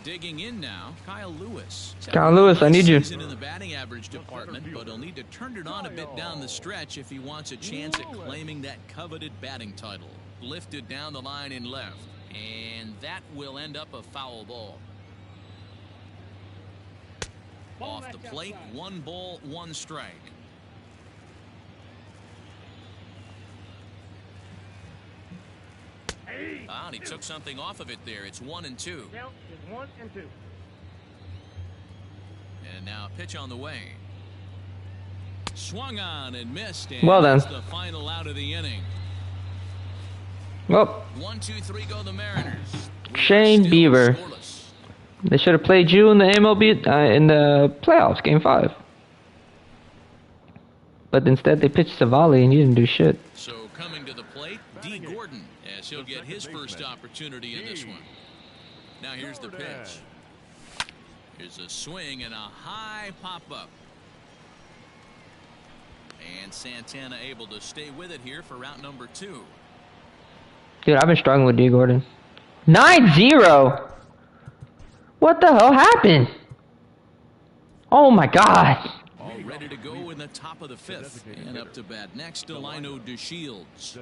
Digging in now, Kyle Lewis. Kyle Lewis, I need you. Season in the batting average department, but he'll need to turn it on a bit down the stretch if he wants a chance at claiming that coveted batting title. Lifted down the line in left, and that will end up a foul ball. Off the plate, 1 ball, 1 strike. And he took something off of it there. It's 1-2. And now a pitch on the way. Swung on and missed. And Well done. that's the final out of the inning. Well, 1, 2, 3 go the Mariners. We are Shane still Bieber. scoreless. they should have played you in the MLB in the playoffs, Game 5. But instead, they pitched Savali, and you didn't do shit. So coming to the plate, D. Gordon, as he'll get his first opportunity in this one. Now here's the pitch. Here's a swing and a high pop-up. And Santana able to stay with it here for route number 2. Dude, I've been struggling with D. Gordon. 9-0. What the hell happened? Oh my God. All ready to go in the top of the 5th. And up to bat next, Delino DeShields.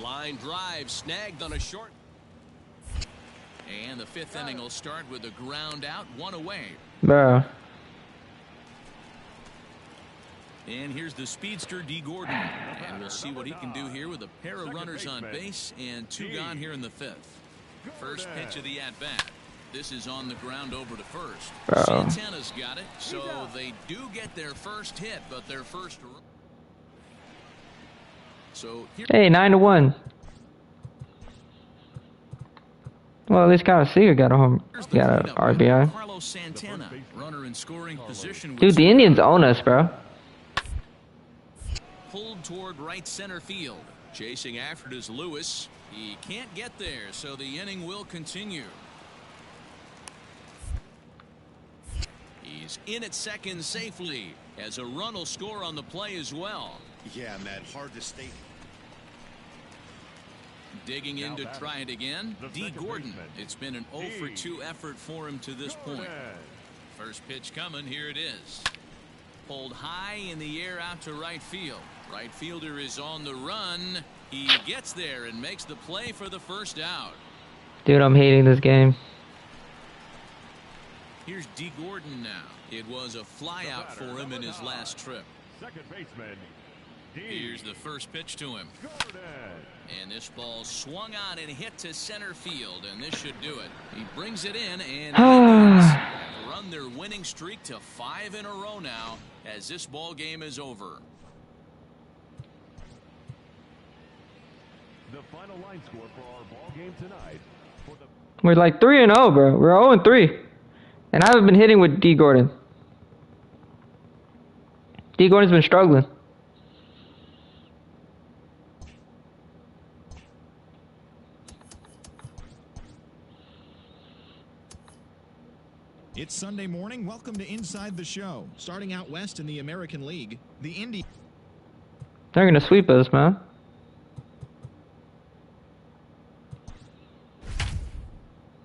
Line drive snagged on a short. And the 5th inning will start with a ground out, 1 away. Bro. And here's the speedster, D. Gordon. And we'll see what he can do here with a pair of runners on base and 2 gone here in the 5th. First pitch of the at-bat. This is on the ground over to first. Bro. Santana's got it, so they do get their first hit, but their first... So here... Hey, 9-1. Well, at least Kyle Seager got a RBI. Carlos Santana, runner in scoring position. Dude, the Indians own us, bro. Pulled toward right center field. Chasing after it is Lewis. He can't get there, so the inning will continue. He's in at second safely, as a run will score on the play as well. Yeah, Matt, hard to state. Digging in to try it again, D. Gordon. It's been an 0 for 2 effort for him to this point. First pitch coming, here it is. Pulled high in the air out to right field. Right fielder is on the run. He gets there and makes the play for the first out. Dude, I'm hating this game. Here's D. Gordon now. It was a flyout for him in his last trip. Second baseman, Here's the first pitch to him. Gordon. And this ball swung on and hit to center field, and this should do it. He brings it in, and run their winning streak to 5 in a row now as this ball game is over. The final line score for our ball game tonight. We're like 3-0, bro. We're 0-3. And I haven't been hitting with D. Gordon. D. Gordon's been struggling. It's Sunday morning. Welcome to Inside the Show. Starting out west in the American League, the Indians. They're gonna sweep us, man.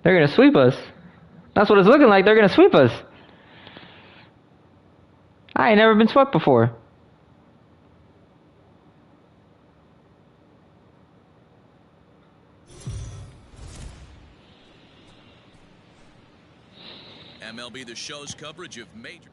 They're gonna sweep us. That's what it's looking like. They're gonna sweep us. I ain't never been swept before. MLB The Show's coverage of major.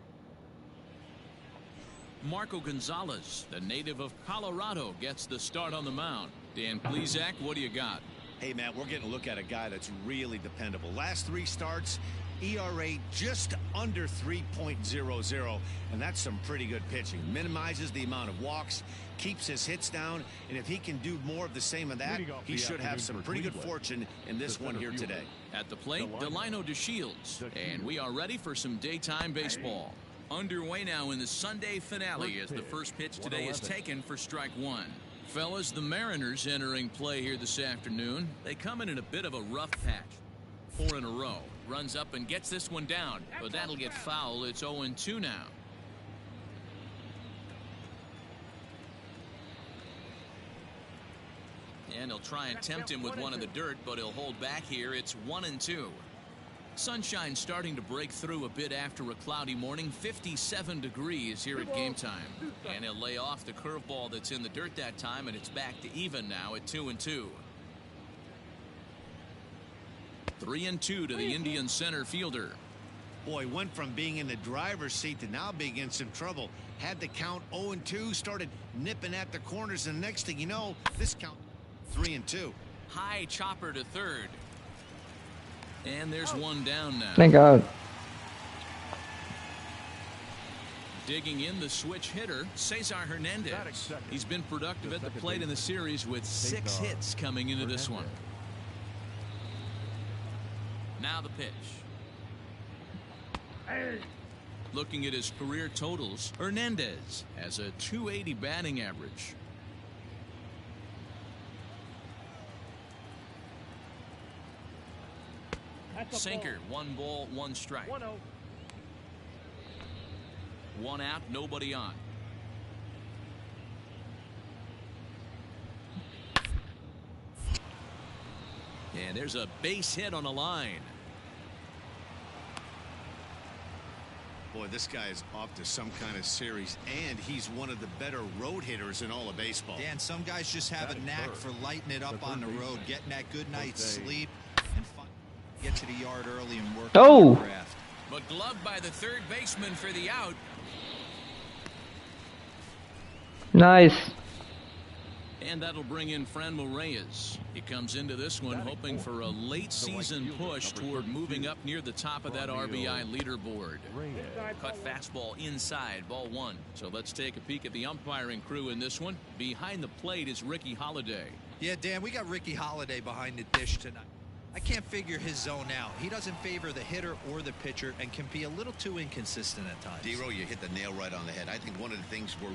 Marco Gonzalez, the native of Colorado, gets the start on the mound. Dan Plesac, what do you got? Hey, Matt, we're getting a look at a guy that's really dependable. Last 3 starts, ERA just under 3.00, and that's some pretty good pitching. Minimizes the amount of walks, keeps his hits down, and if he can do more of the same of that, he should have some pretty good fortune in this one here today. At the plate, Delino DeShields, and we are ready for some daytime baseball. Underway now in the Sunday finale as the first pitch today is taken for strike 1. Fellas, the Mariners entering play here this afternoon. They come in a bit of a rough patch. 4 in a row. Runs up and gets this one down, but that'll get foul. It's 0-2 now. And he'll try and tempt him with one in the dirt, but he'll hold back here. It's 1-2. Sunshine starting to break through a bit after a cloudy morning. 57 degrees here at game time. And he'll lay off the curveball that's in the dirt that time, and it's back to even now at 2-2. 3-2 to the Indian center fielder. Boy, went from being in the driver's seat to now being in some trouble. Had the count 0-2, started nipping at the corners, and next thing you know, this count 3-2. High chopper to third. And there's one down now. Thank God. Digging in the switch hitter, Cesar Hernandez. He's been productive at the plate in the series with 6 hits coming into this one. Now the pitch. Looking at his career totals, Hernandez has a .280 batting average. Sinker, 1 ball, 1 strike. 1 out, nobody on. And there's a base hit on a line. Boy, this guy is off to some kind of series, and he's one of the better road hitters in all of baseball. Dan, some guys just have a knack for lighting it up on the road, getting that good night's sleep, and get to the yard early and work on your craft. But gloved by the third baseman for the out. Nice. And that'll bring in Franmil Reyes. He comes into this one hoping for a late season push toward moving up near the top of that RBI leaderboard. Cut fastball inside, ball 1. So let's take a peek at the umpiring crew in this one. Behind the plate is Ricky Holiday. Yeah, Dan, we got Ricky Holiday behind the dish tonight. I can't figure his zone out. He doesn't favor the hitter or the pitcher and can be a little too inconsistent at times. D-Row, you hit the nail right on the head. I think one of the things we're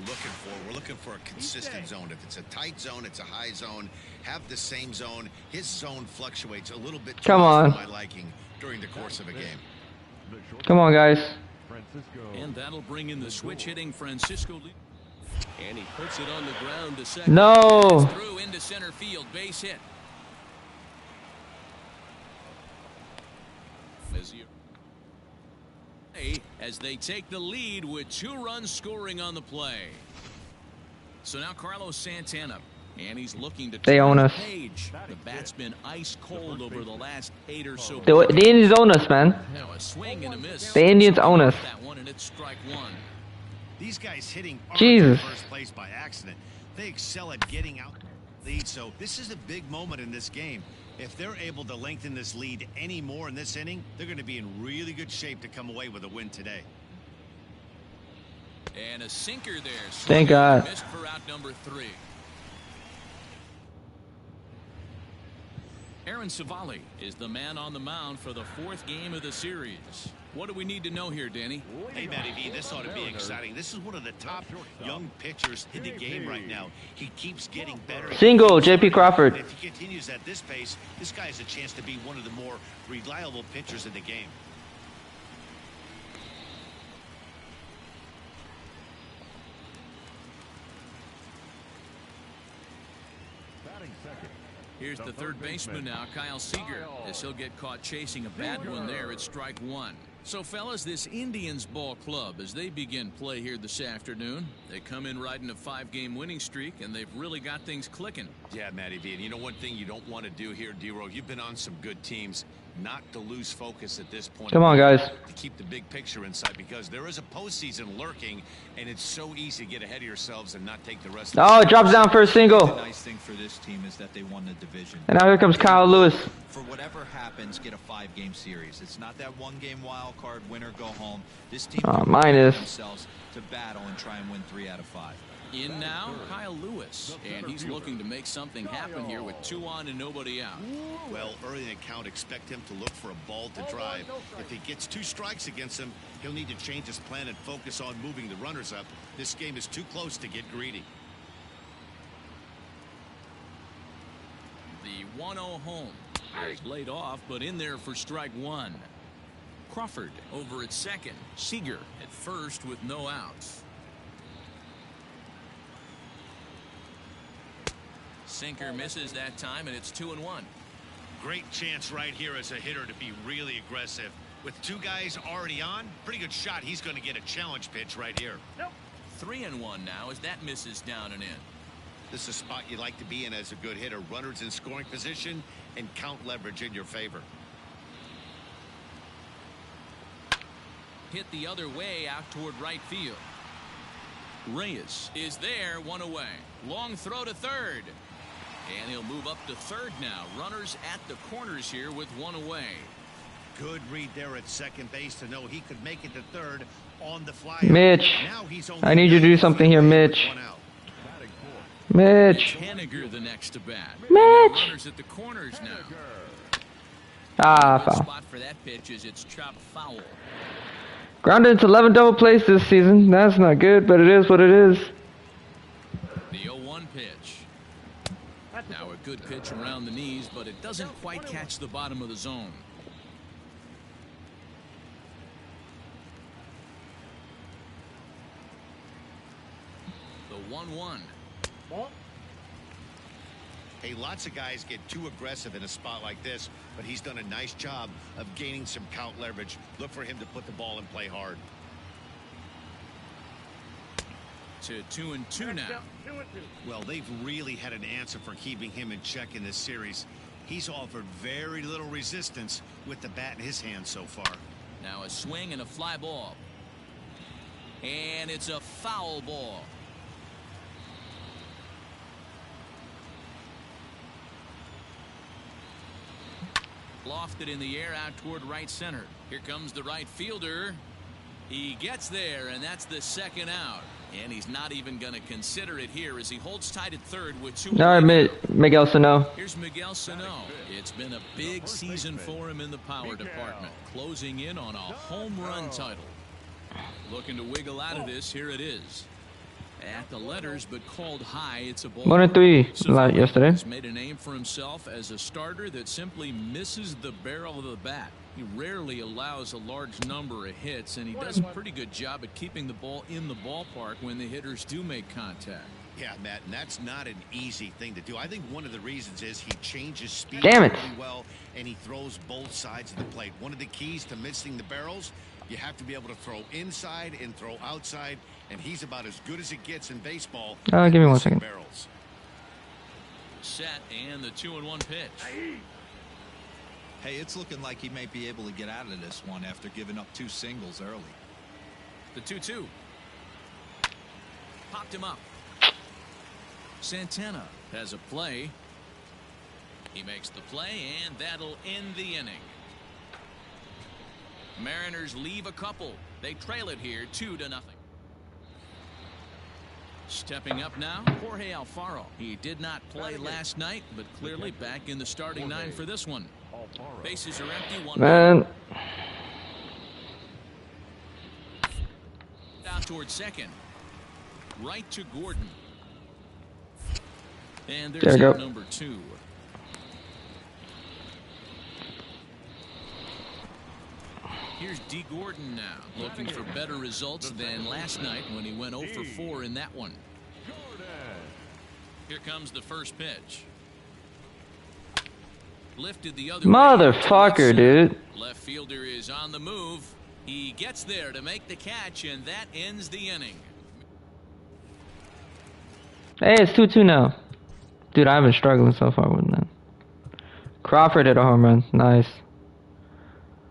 looking for a consistent zone. If it's a tight zone, it's a high zone. Have the same zone. His zone fluctuates a little bit too much for my liking during the course of a game. Come on, guys. And that'll bring in the switch hitting Francisco Lee. And he puts it on the ground to second. No. Through into center field, base hit. As they take the lead with 2 runs scoring on the play. So now Carlos Santana. And he's looking to They own turn the us. page. The bat's been ice cold over the last 8 or so. The Indians own us, man. Now a swing and a miss. The Indians own us. That one, and it's strike one. These guys hitting Jesus. first place by accident. They excel at getting out the lead, so this is a big moment in this game. If they're able to lengthen this lead any more in this inning, they're going to be in really good shape to come away with a win today. And a sinker there. Thank God. Missed for out number 3. Aaron Savali is the man on the mound for the 4th game of the series. What do we need to know here, Danny? Hey, Matty V, this ought to be exciting. This is one of the top young pitchers in the game right now. He keeps getting better. Single, J.P. Crawford. If he continues at this pace, this guy has a chance to be one of the more reliable pitchers in the game. Here's the third baseman now, Kyle Seager, as he'll get caught chasing a bad one there at strike one. So, fellas, this Indians ball club, as they begin play here this afternoon, they come in riding a 5-game winning streak, and they've really got things clicking. Yeah, Matty V, and you know one thing you don't want to do here, D-Row, you've been on some good teams, not to lose focus at this point. Come on, guys. To keep the big picture in sight, because there is a postseason lurking, and it's so easy to get ahead of yourselves and not take the rest of the Oh, it drops down for a The single. nice thing for this team is that they won the division. And now here comes Kyle Lewis. For whatever happens, get a 5-game series. It's not that 1-game wild card, win or go home. This team minus. themselves to battle and try and win 3 out of 5. In now, Kyle Lewis, and he's looking to make something happen here with 2 on and nobody out. Well, early in the count, expect him to look for a ball to drive. If he gets 2 strikes against him, he'll need to change his plan and focus on moving the runners up. This game is too close to get greedy. The 1-0 home is laid off, but in there for strike one. Crawford over at second. Seager at first with no outs. Sinker misses that time, and it's 2-1. Great chance right here as a hitter to be really aggressive. With 2 guys already on, pretty good shot. He's going to get a challenge pitch right here. 3-1 now as that misses down and in. This is a spot you like to be in as a good hitter. Runners in scoring position and count leverage in your favor. Hit the other way out toward right field. Reyes is there, 1 away. Long throw to third. And he'll move up to third now. Runners at the corners here with 1 away. Good read there at second base to know he could make it to third on the fly. Mitch, Now he's only I need you to do something here, Mitch. 1 out. Mitch. Henniger the next to bat. Mitch. Runners at the corners now. Ah, The foul. spot for that pitch is it's chopped foul. Grounded into 11 double plays this season. That's not good, but it is what it is. The 0-1 pitch. Now a good pitch around the knees, but it doesn't quite catch the bottom of the zone. The 1-1. Hey, lots of guys get too aggressive in a spot like this, but he's done a nice job of gaining some count leverage. Look for him to put the ball in play hard. To 2-2 now. Well, they've really had an answer for keeping him in check in this series. He's offered very little resistance with the bat in his hand so far. Now a swing and a fly ball. And it's a foul ball. Lofted in the air out toward right center. Here comes the right fielder. He gets there, and that's the second out. And he's not even going to consider it here as he holds tight at third with 2 All right, Miguel Sano. Here's Miguel Sano. It's been a big season for him in the power department, closing in on a home run title. Looking to wiggle out of this. Here it is. At the letters, but called high. It's a ball. 1-3 yesterday. He's made a name for himself as a starter that simply misses the barrel of the bat. He rarely allows a large number of hits, and he does a pretty good job at keeping the ball in the ballpark when the hitters do make contact. Yeah, Matt, and that's not an easy thing to do. I think one of the reasons is he changes speed Damn it. really well, and he throws both sides of the plate. One of the keys to missing the barrels, you have to be able to throw inside and throw outside, and he's about as good as it gets in baseball. Give me 1 second. Barrels. Set and the 2-1 pitch. Hey, it's looking like he may be able to get out of this one after giving up 2 singles early. The 2-2. Popped him up. Santana has a play. He makes the play, and that'll end the inning. Mariners leave a couple. They trail it here 2-0. Stepping up now, Jorge Alfaro. He did not play last night, but clearly back in the starting 9 for this one. Bases are empty. 1 Man. out towards second. Right to Gordon. And there's out number 2. Here's D. Gordon now, looking for better results than last night when he went 0 for 4 in that one. Here comes the first pitch. Lifted the other Motherfucker, way. dude. Left fielder is on the move. He gets there to make the catch, and that ends the inning. Hey, it's 2-2 now. Dude, I've been struggling so far with that. Crawford hit a home run. Nice.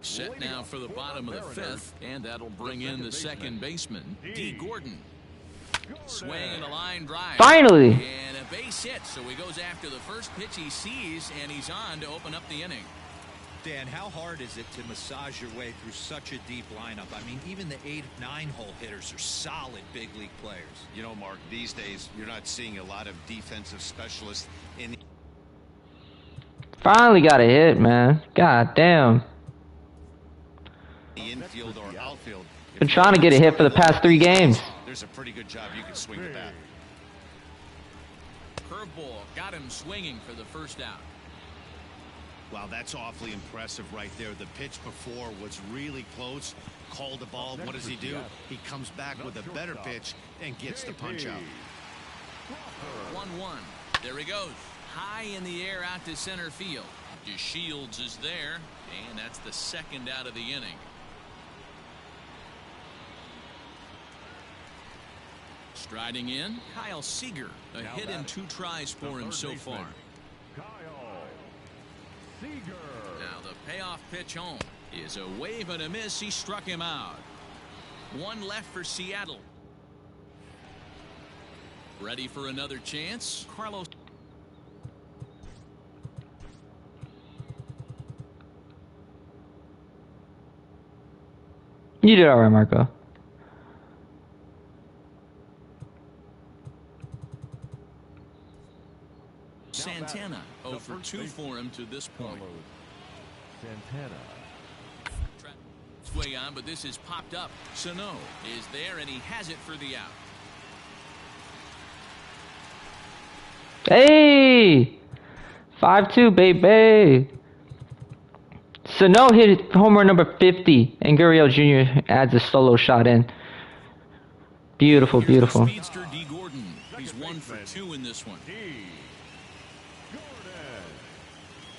Set now for the bottom of the 5th, and that'll bring in the second baseman, D. Gordon. Swing and a line drive. Finally! And a base hit, so he goes after the first pitch he sees, and he's on to open up the inning. Dan, how hard is it to massage your way through such a deep lineup? I mean, even the 8-9 hole hitters are solid big league players. You know, Mark, these days you're not seeing a lot of defensive specialists in Finally got a hit, man. God damn. the infield or outfield. Been trying to get a hit for the past 3 games. There's a pretty good job you can swing the bat. Curveball got him swinging for the first out. Wow, that's awfully impressive right there. The pitch before was really close. Called the ball. What does he do? He comes back with a better pitch and gets the punch out. 1-1. There he goes. High in the air out to center field. DeShields is there, and that's the second out of the inning. Striding in, Kyle Seager. A hit in 2 tries for him so far. Now the payoff pitch home is a wave and a miss. He struck him out. 1 left for Seattle. Ready for another chance. Carlos. You did alright, Marco. Santana 0 for 2 for him to this point. Santana. Sway on, but this is popped up. Sano is there, and he has it for the out. Hey! 5-2, baby. Sano hit home run number 50, and Gurriel Jr. adds a solo shot in. Beautiful, Here's the beautiful. speedster D. Gordon. He's 1 for 2 in this one.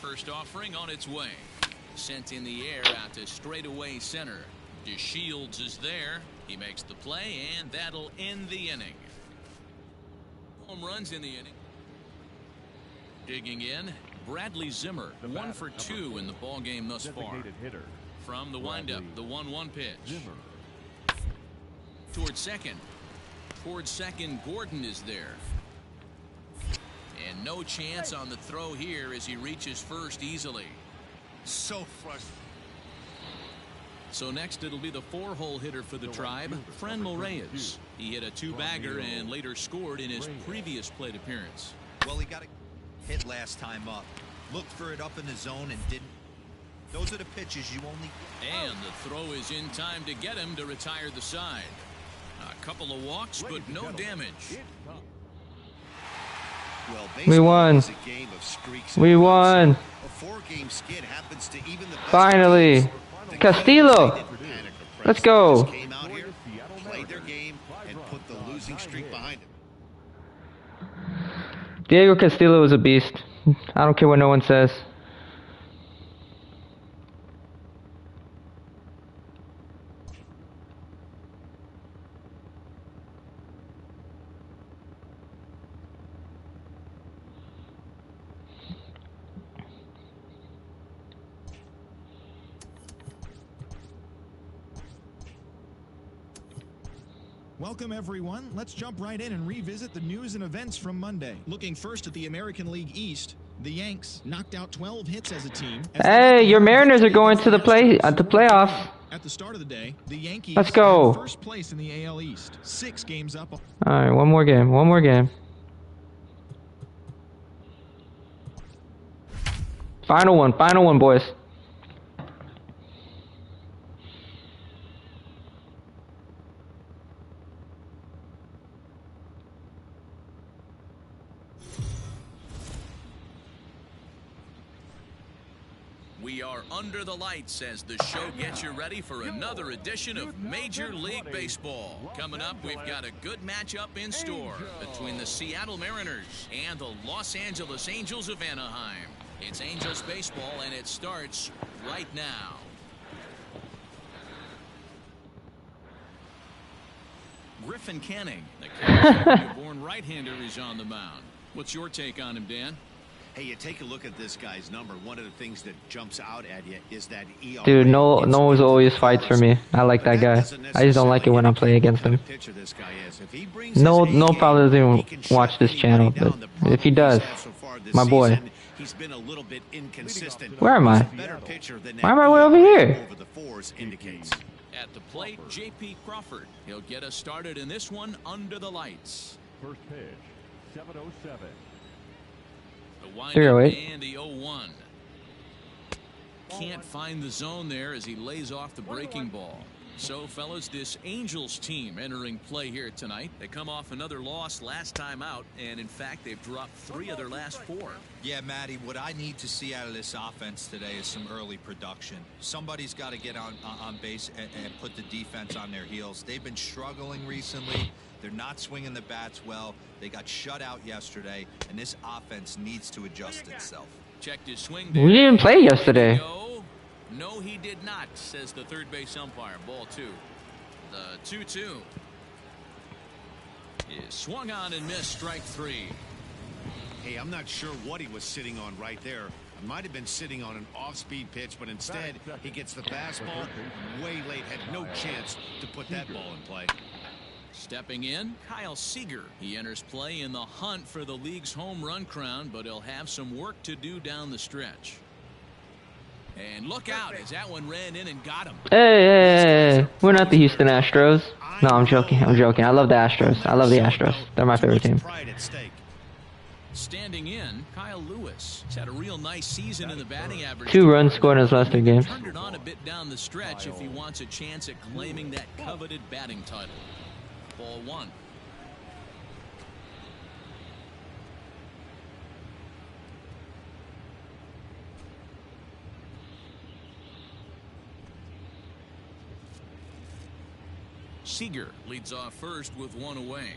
First offering on its way. Sent in the air out to straightaway center. DeShields is there. He makes the play, and that'll end the inning. Home runs in the inning. Digging in, Bradley Zimmer, 1 for 2 in the ball game thus far. From the windup, the 1-1 pitch. Towards second. Towards second, Gordon is there. And no chance on the throw here as he reaches first easily. So frustrating. So next it'll be the 4-hole hitter for the Tribe, Franmil Reyes. He hit a 2-bagger and later scored in his previous plate appearance. Well, he got a hit last time up. Looked for it up in the zone and didn't. Those are the pitches you only. And the throw is in time to get him to retire the side. A couple of walks, but no damage. Well, We won. is a game of streaks. We won. A 4-game skid happens to even the best Finally. teams. The Castillo. Cavs didn't panic or press. Let's go. They just came out here, played their game, and put the losing streak behind them. Diego Castillo is a beast. I don't care what no one says. Welcome, everyone. Let's jump right in and revisit the news and events from Monday. Looking first at the American League East, the Yanks knocked out 12 hits as a team. Hey, your Mariners are going to the playoffs. At the start of the day, the Yankees Let's go. had first place in the AL East, 6 games up. All right, one more game. One more game. Final one, boys. We are under the lights as the show gets you ready for another edition of Major League Baseball. Coming up, we've got a good matchup in store between the Seattle Mariners and the Los Angeles Angels of Anaheim. It's Angels baseball, and it starts right now. Griffin Canning, the California-born right-hander, is on the mound. What's your take on him, Dan? Hey, you take a look at this guy's number. One of the things that jumps out at you is that ERA. Dude, Noah's always fights for me. I like that guy. I just don't like it when I'm playing against him. No probably doesn't even watch this channel, but if he does, my boy. He's been a little bit inconsistent. Where am I? Why am I way over here? At the plate, J.P. Crawford. He'll get us started in this one under the lights. First pitch, 7:07. The wind 308. and the 0-1. Can't find the zone there as he lays off the breaking ball. So, fellas, this Angels team entering play here tonight. They come off another loss last time out, and in fact, they've dropped 3 of their last 4. Yeah, Matty, what I need to see out of this offense today is some early production. Somebody's got to get on base and put the defense on their heels. They've been struggling recently. They're not swinging the bats well. They got shut out yesterday, and this offense needs to adjust itself. Checked his swing We there. didn't play yesterday. No, he did not, says the third base umpire. Ball 2. The 2-2 is swung on and missed. Strike 3. Hey, I'm not sure what he was sitting on right there. It might have been sitting on an off-speed pitch, but instead he gets the fastball way late. Had no chance to put that ball in play. Stepping in, Kyle Seager. He enters play in the hunt for the league's home run crown, but he'll have some work to do down the stretch. And look out as that one ran in and got him. Hey, we're not the Houston Astros. No, I'm joking. I love the Astros. I love the Astros. They're my favorite team. Standing in, Kyle Lewis. He's had a real nice season in the batting average. 2 runs scored in his last 3 games. Turned it on a bit down the stretch if he wants a chance at claiming that coveted batting title. Ball 1. Seager leads off first with 1 away.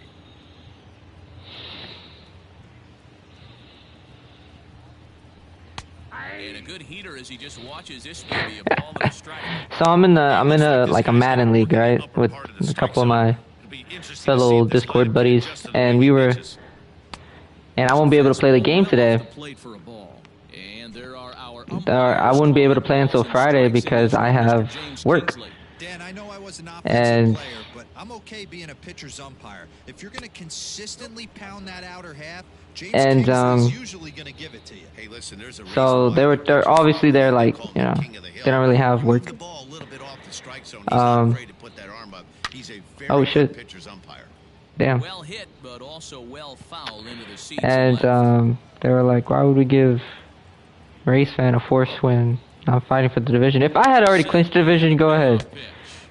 And a good heater as he just watches this baby, a ball and a strike. So I'm in a like a Madden league, right, with a couple of my fellow Discord buddies, and I won't be able to play the game today. I wouldn't be able to play until Friday because I have work. Dan, I know I was an And offensive player, but I'm okay being a pitcher's umpire. If you're going to consistently pound that outer half, James is usually going to give it to you. Hey, listen, there's a so they're obviously they're like, you know, they don't really have work. Oh shit. Damn. Well hit, but also well fouled into the seats. And they were like, why would we give Race Fan a forced win? I'm fighting for the division. If I had already clinched the division, go ahead.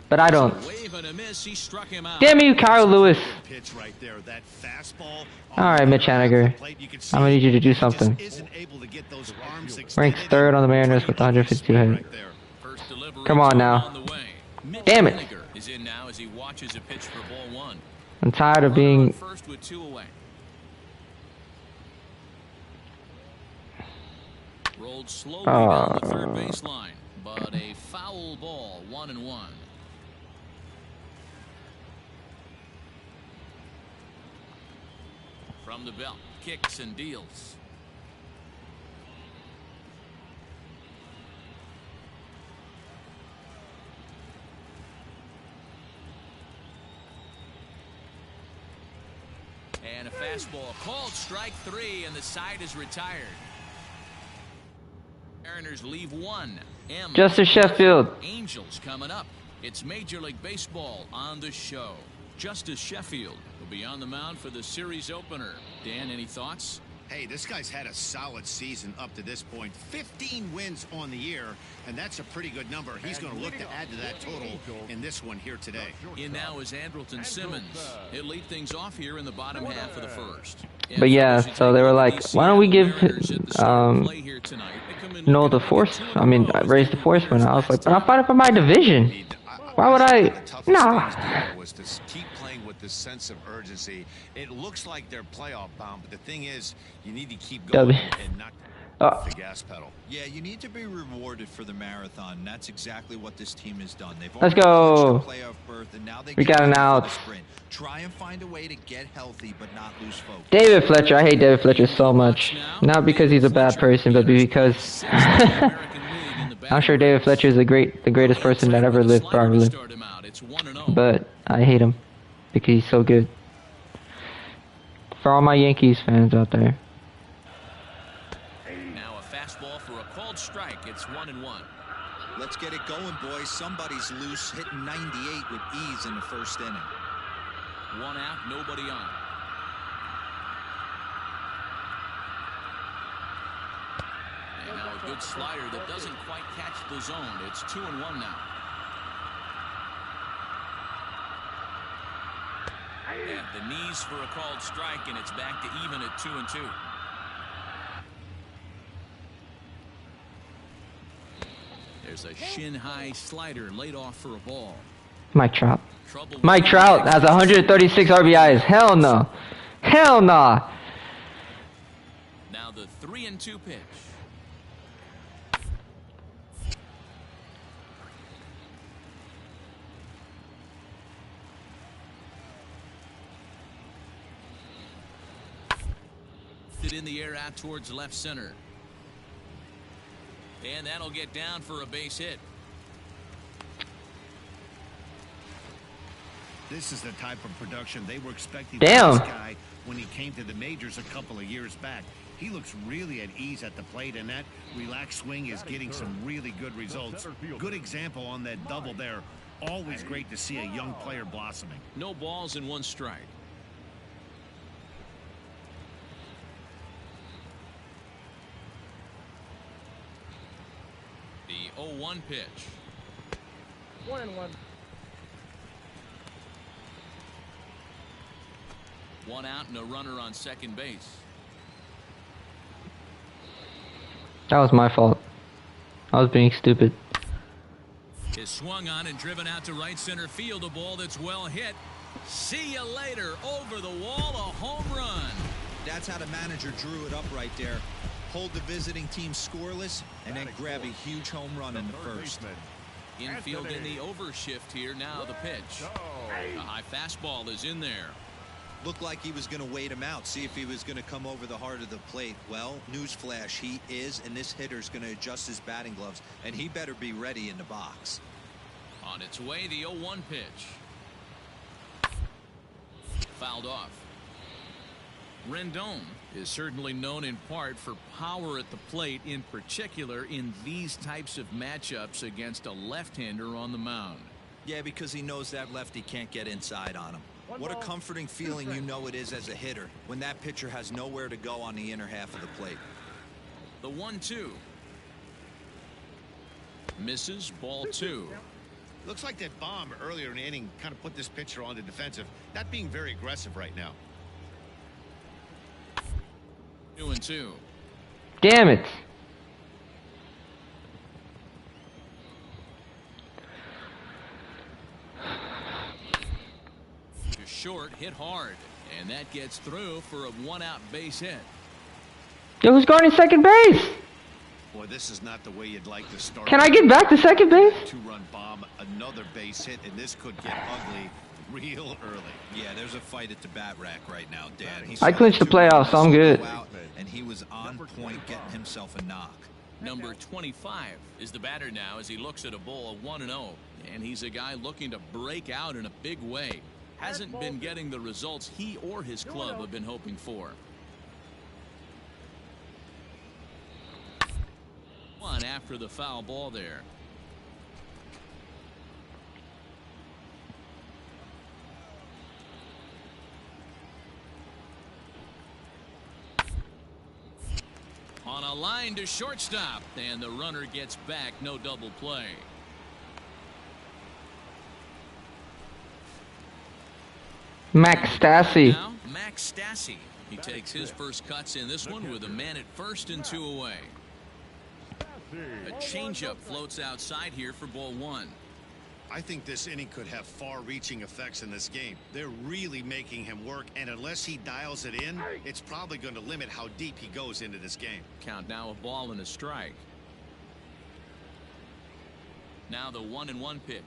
But I don't. Damn you, Kyle Lewis. Alright, Mitch Haniger. I'm gonna need you to do something. Ranks 3rd on the Mariners with 152 hits. Come on now. Damn it. I'm tired of being... Rolled slowly down the third baseline, but a foul ball, 1-1. From the belt, kicks and deals. And a fastball called strike 3, and the side is retired. Mariners leave 1. Justice Sheffield. Angels coming up. It's Major League Baseball on the show. Justice Sheffield will be on the mound for the series opener. Dan, any thoughts? Hey, this guy's had a solid season up to this point. 15 wins on the year, and that's a pretty good number. He's going to look to add to that total in this one here today. In now is Andrelton Simmons. He'll lead things off here in the bottom half of the first. But yeah, so they were like, why don't we give Noel the force? I mean, raise the force one. I was like, but I'm fighting for my division. Why would I? Nah. Was to keep playing with this sense of urgency. It looks like they're playoff bound, but the thing is, you need to keep going and not the gas pedal. Yeah, you need to be rewarded for the marathon. That's exactly what this team has done. They've Let's go. Playoff berth, and now they We got an out. Try and find a way to get healthy, but not lose focus. David Fletcher. I hate David Fletcher so much. Not because he's a bad person, but because I'm sure David Fletcher is the greatest person that ever lived, probably. But I hate him because he's so good. For all my Yankees fans out there. Now a fastball for a called strike. It's 1-1. Let's get it going, boys. Somebody's loose, hitting 98 with ease in the first inning. 1 out, nobody on. And now a good slider that doesn't quite catch the zone. It's 2-1 now. And the knees for a called strike, and it's back to even at 2-2. There's a shin-high slider laid off for a ball. Mike Trout. Mike Trout has 136 RBIs. Hell no. Hell nah. Now the 3-2 pitch. In the air out towards left center. And that'll get down for a base hit. This is the type of production they were expecting Damn. from this guy when he came to the majors a couple of years back. He looks really at ease at the plate, and that relaxed swing is getting some really good results. Good example on that double there. Always great to see a young player blossoming. No balls and 1 strike. The 0-1 pitch. 1-1. 1 out and a runner on second base. That was my fault. I was being stupid. Is swung on and driven out to right center field. A ball that's well hit. See you later. Over the wall, a home run. That's how the manager drew it up right there. Hold the visiting team scoreless and then grab a huge home run in the first. Infield in the overshift here. Now the pitch. A high fastball is in there. Looked like he was going to wait him out, see if he was going to come over the heart of the plate. Well, newsflash, he is, and this hitter's going to adjust his batting gloves, and he better be ready in the box. On its way, the 0-1 pitch. Fouled off. Rendon is certainly known in part for power at the plate, in particular in these types of matchups against a left-hander on the mound. Yeah, because he knows that lefty can't get inside on him. What a comforting feeling you know it is as a hitter when that pitcher has nowhere to go on the inner half of the plate. The 1-2. Misses, ball 2. Looks like that bomb earlier in the inning kind of put this pitcher on the defensive. Not being very aggressive right now. 2-2. Damn it. Short, hit hard, and that gets through for a 1-out base hit. Yo, who's guarding second base? Boy, this is not the way you'd like to start. Can I get back to second base? 2-run bomb, another base hit, and this could get ugly real early. Yeah, there's a fight at the bat rack right now, Dan. I clinched the playoffs, so I'm good. And he was on point getting himself a knock. Number 25 is the batter now as he looks at a bowl of 1-0, and he's a guy looking to break out in a big way. hasn't been getting the results he or his club have been hoping for. One after the foul ball there. On a line to shortstop, and the runner gets back. No double play. Max Stassi. Now, Max Stassi. He takes his first cuts in this one with a man at first and 2 away. A changeup floats outside here for ball 1. I think this inning could have far-reaching effects in this game. They're really making him work, and unless he dials it in, it's probably going to limit how deep he goes into this game. Count now, a ball and a strike. Now the 1-1 pitch.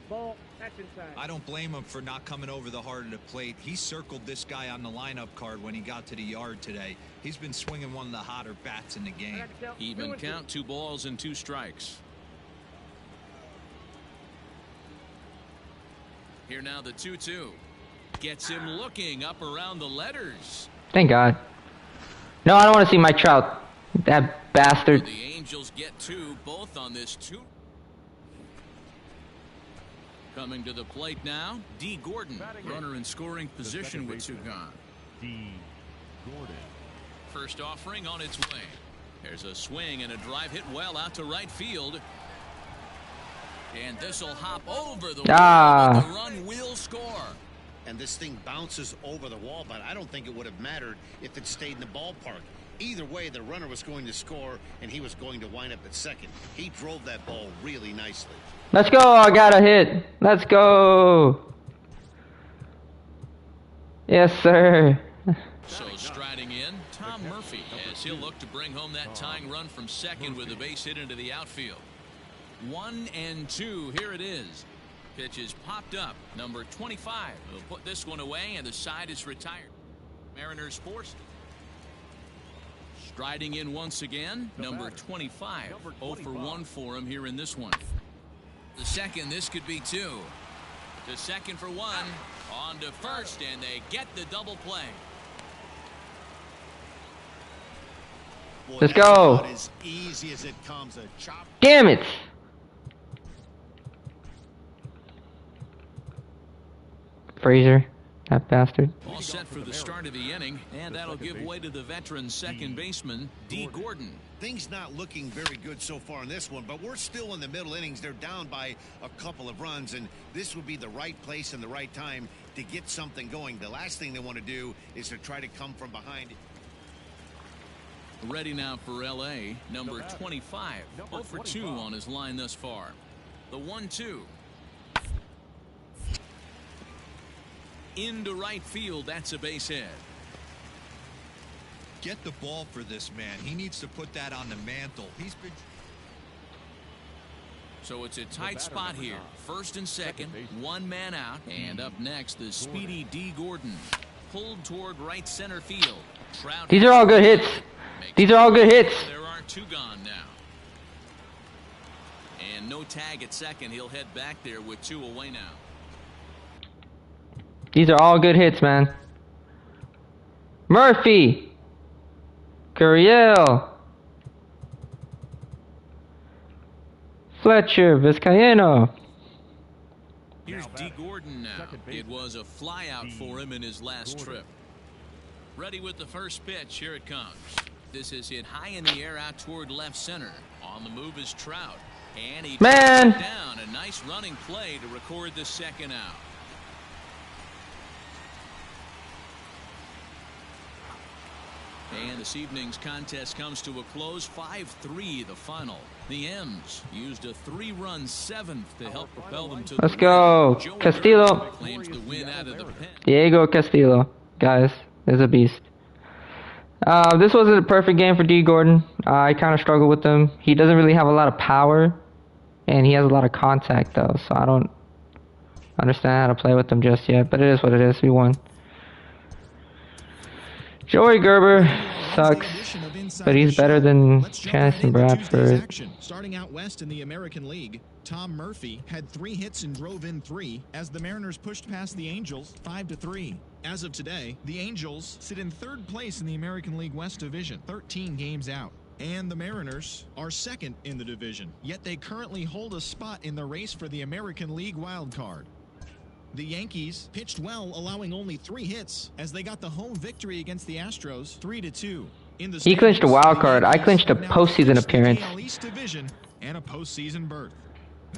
Ball. That's inside. I don't blame him for not coming over the heart of the plate. He circled this guy on the lineup card when he got to the yard today. He's been swinging one of the hotter bats in the game. Even count, 2 balls and 2 strikes. Here now the 2-2. Gets him looking up around the letters. Thank God. No, I don't want to see Mike Trout. That bastard. The Angels get 2, both on this 2. Coming to the plate now, D. Gordon, runner in scoring position with 2 gone. D. Gordon. First offering on its way. There's a swing and a drive hit well out to right field. And this will hop over the wall. The run will score. And this thing bounces over the wall, but I don't think it would have mattered if it stayed in the ballpark. Either way, the runner was going to score, and he was going to wind up at second. He drove that ball really nicely. Let's go. I got a hit. Let's go. Yes, sir. So striding in, Tom Murphy, as he'll look to bring home that tying run from second with a base hit into the outfield. 1-2. Here it is. Pitch is popped up. Number 25 will put this one away, and the side is retired. Mariners forced. Striding in once again, number 25. 0 for 1 for him here in this one. The second, this could be 2. To second for 1. On to first, and they get the double play. Boy, let's go. As easy as it comes, a chop. Damn it. Frazier, that bastard. All set for the start of the inning, and that'll give way to the veteran second baseman, D. Gordon. Things not looking very good so far in this one, but we're still in the middle innings. They're down by a couple of runs, and this would be the right place and the right time to get something going. The last thing they want to do is to try to come from behind. Ready now for L.A., number 25. 0 for 2 on his line thus far. The 1-2. Into right field, that's a base hit. Get the ball for this man. He needs to put that on the mantle. He's been. So it's a tight spot here. First and second, 1 man out. And up next, the speedy D. Gordon. Pulled toward right center field. Trout. These are all good hits. These are all good hits. There are 2 gone now. And no tag at second. He'll head back there with 2 away now. These are all good hits, man. Murphy. Gurriel. Fletcher. Vizcaíno. Here's D. Gordon now. It was a flyout for him in his last trip. Ready with the first pitch. Here it comes. This is hit high in the air out toward left center. On the move is Trout. And he takes it down. A nice running play to record the second out. And this evening's contest comes to a close. 5-3 the final. The M's used a 3-run 7th to help propel them to Let's go. Castillo. Claims the win out of the pen. Diego Castillo. Guys, is a beast. This wasn't a perfect game for D. Gordon. I kind of struggle with him. He doesn't really have a lot of power. And he has a lot of contact, though. So I don't understand how to play with him just yet. But it is what it is. We won. Joey Gerber sucks. inside but he's the better show. than Let's jump Chance right and into Tuesday's Bradford. action. Starting out west in the American League, Tom Murphy had 3 hits and drove in 3 as the Mariners pushed past the Angels 5-3. As of today, the Angels sit in 3rd place in the American League West Division, 13 games out. And the Mariners are 2nd in the division, yet they currently hold a spot in the race for the American League wild card. The Yankees pitched well, allowing only 3 hits as they got the home victory against the Astros 3-2. In the He clinched a standings, wild the card. I Yankees clinched a have now postseason clinched the appearance. AL East division and a postseason berth.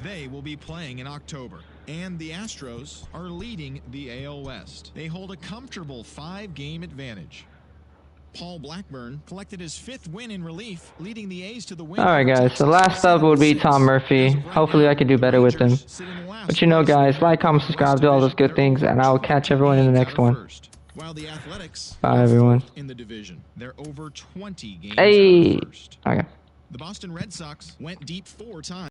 They will be playing in October. And the Astros are leading the AL West. They hold a comfortable 5-game advantage. Paul Blackburn collected his 5th win in relief, leading the A's to the win. Alright guys, so last up would be Tom Murphy. Hopefully I can do better with him. But you know guys, like, comment, subscribe, do all those good things, and I will catch everyone in the next one. While the Athletics Bye everyone. in the division, they're over 20 games Hey! out of first. Okay. The Boston Red Sox went deep 4 times.